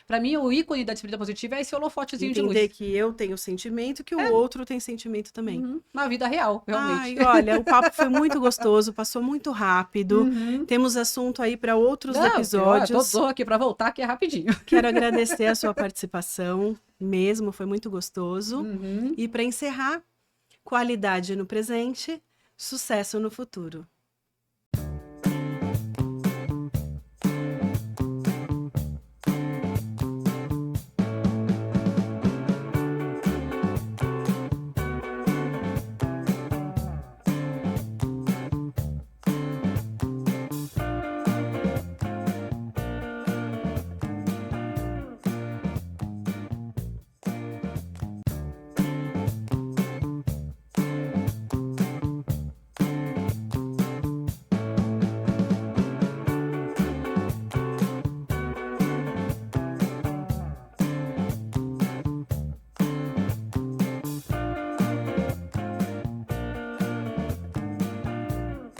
para mim, o ícone da disciplina positiva é esse holofotezinho de
Entender
luz.
que eu tenho sentimento, que o
É,
outro tem sentimento também.
uhum, na vida real, realmente.
Ai, olha, o papo foi muito gostoso, passou muito rápido.
Uhum.
Temos assunto aí para outros
Não, eu
episódios.
tô aqui para voltar, que é rapidinho.
Quero agradecer a sua participação, mesmo, foi muito gostoso.
Uhum.
E para encerrar, qualidade no presente, sucesso no futuro.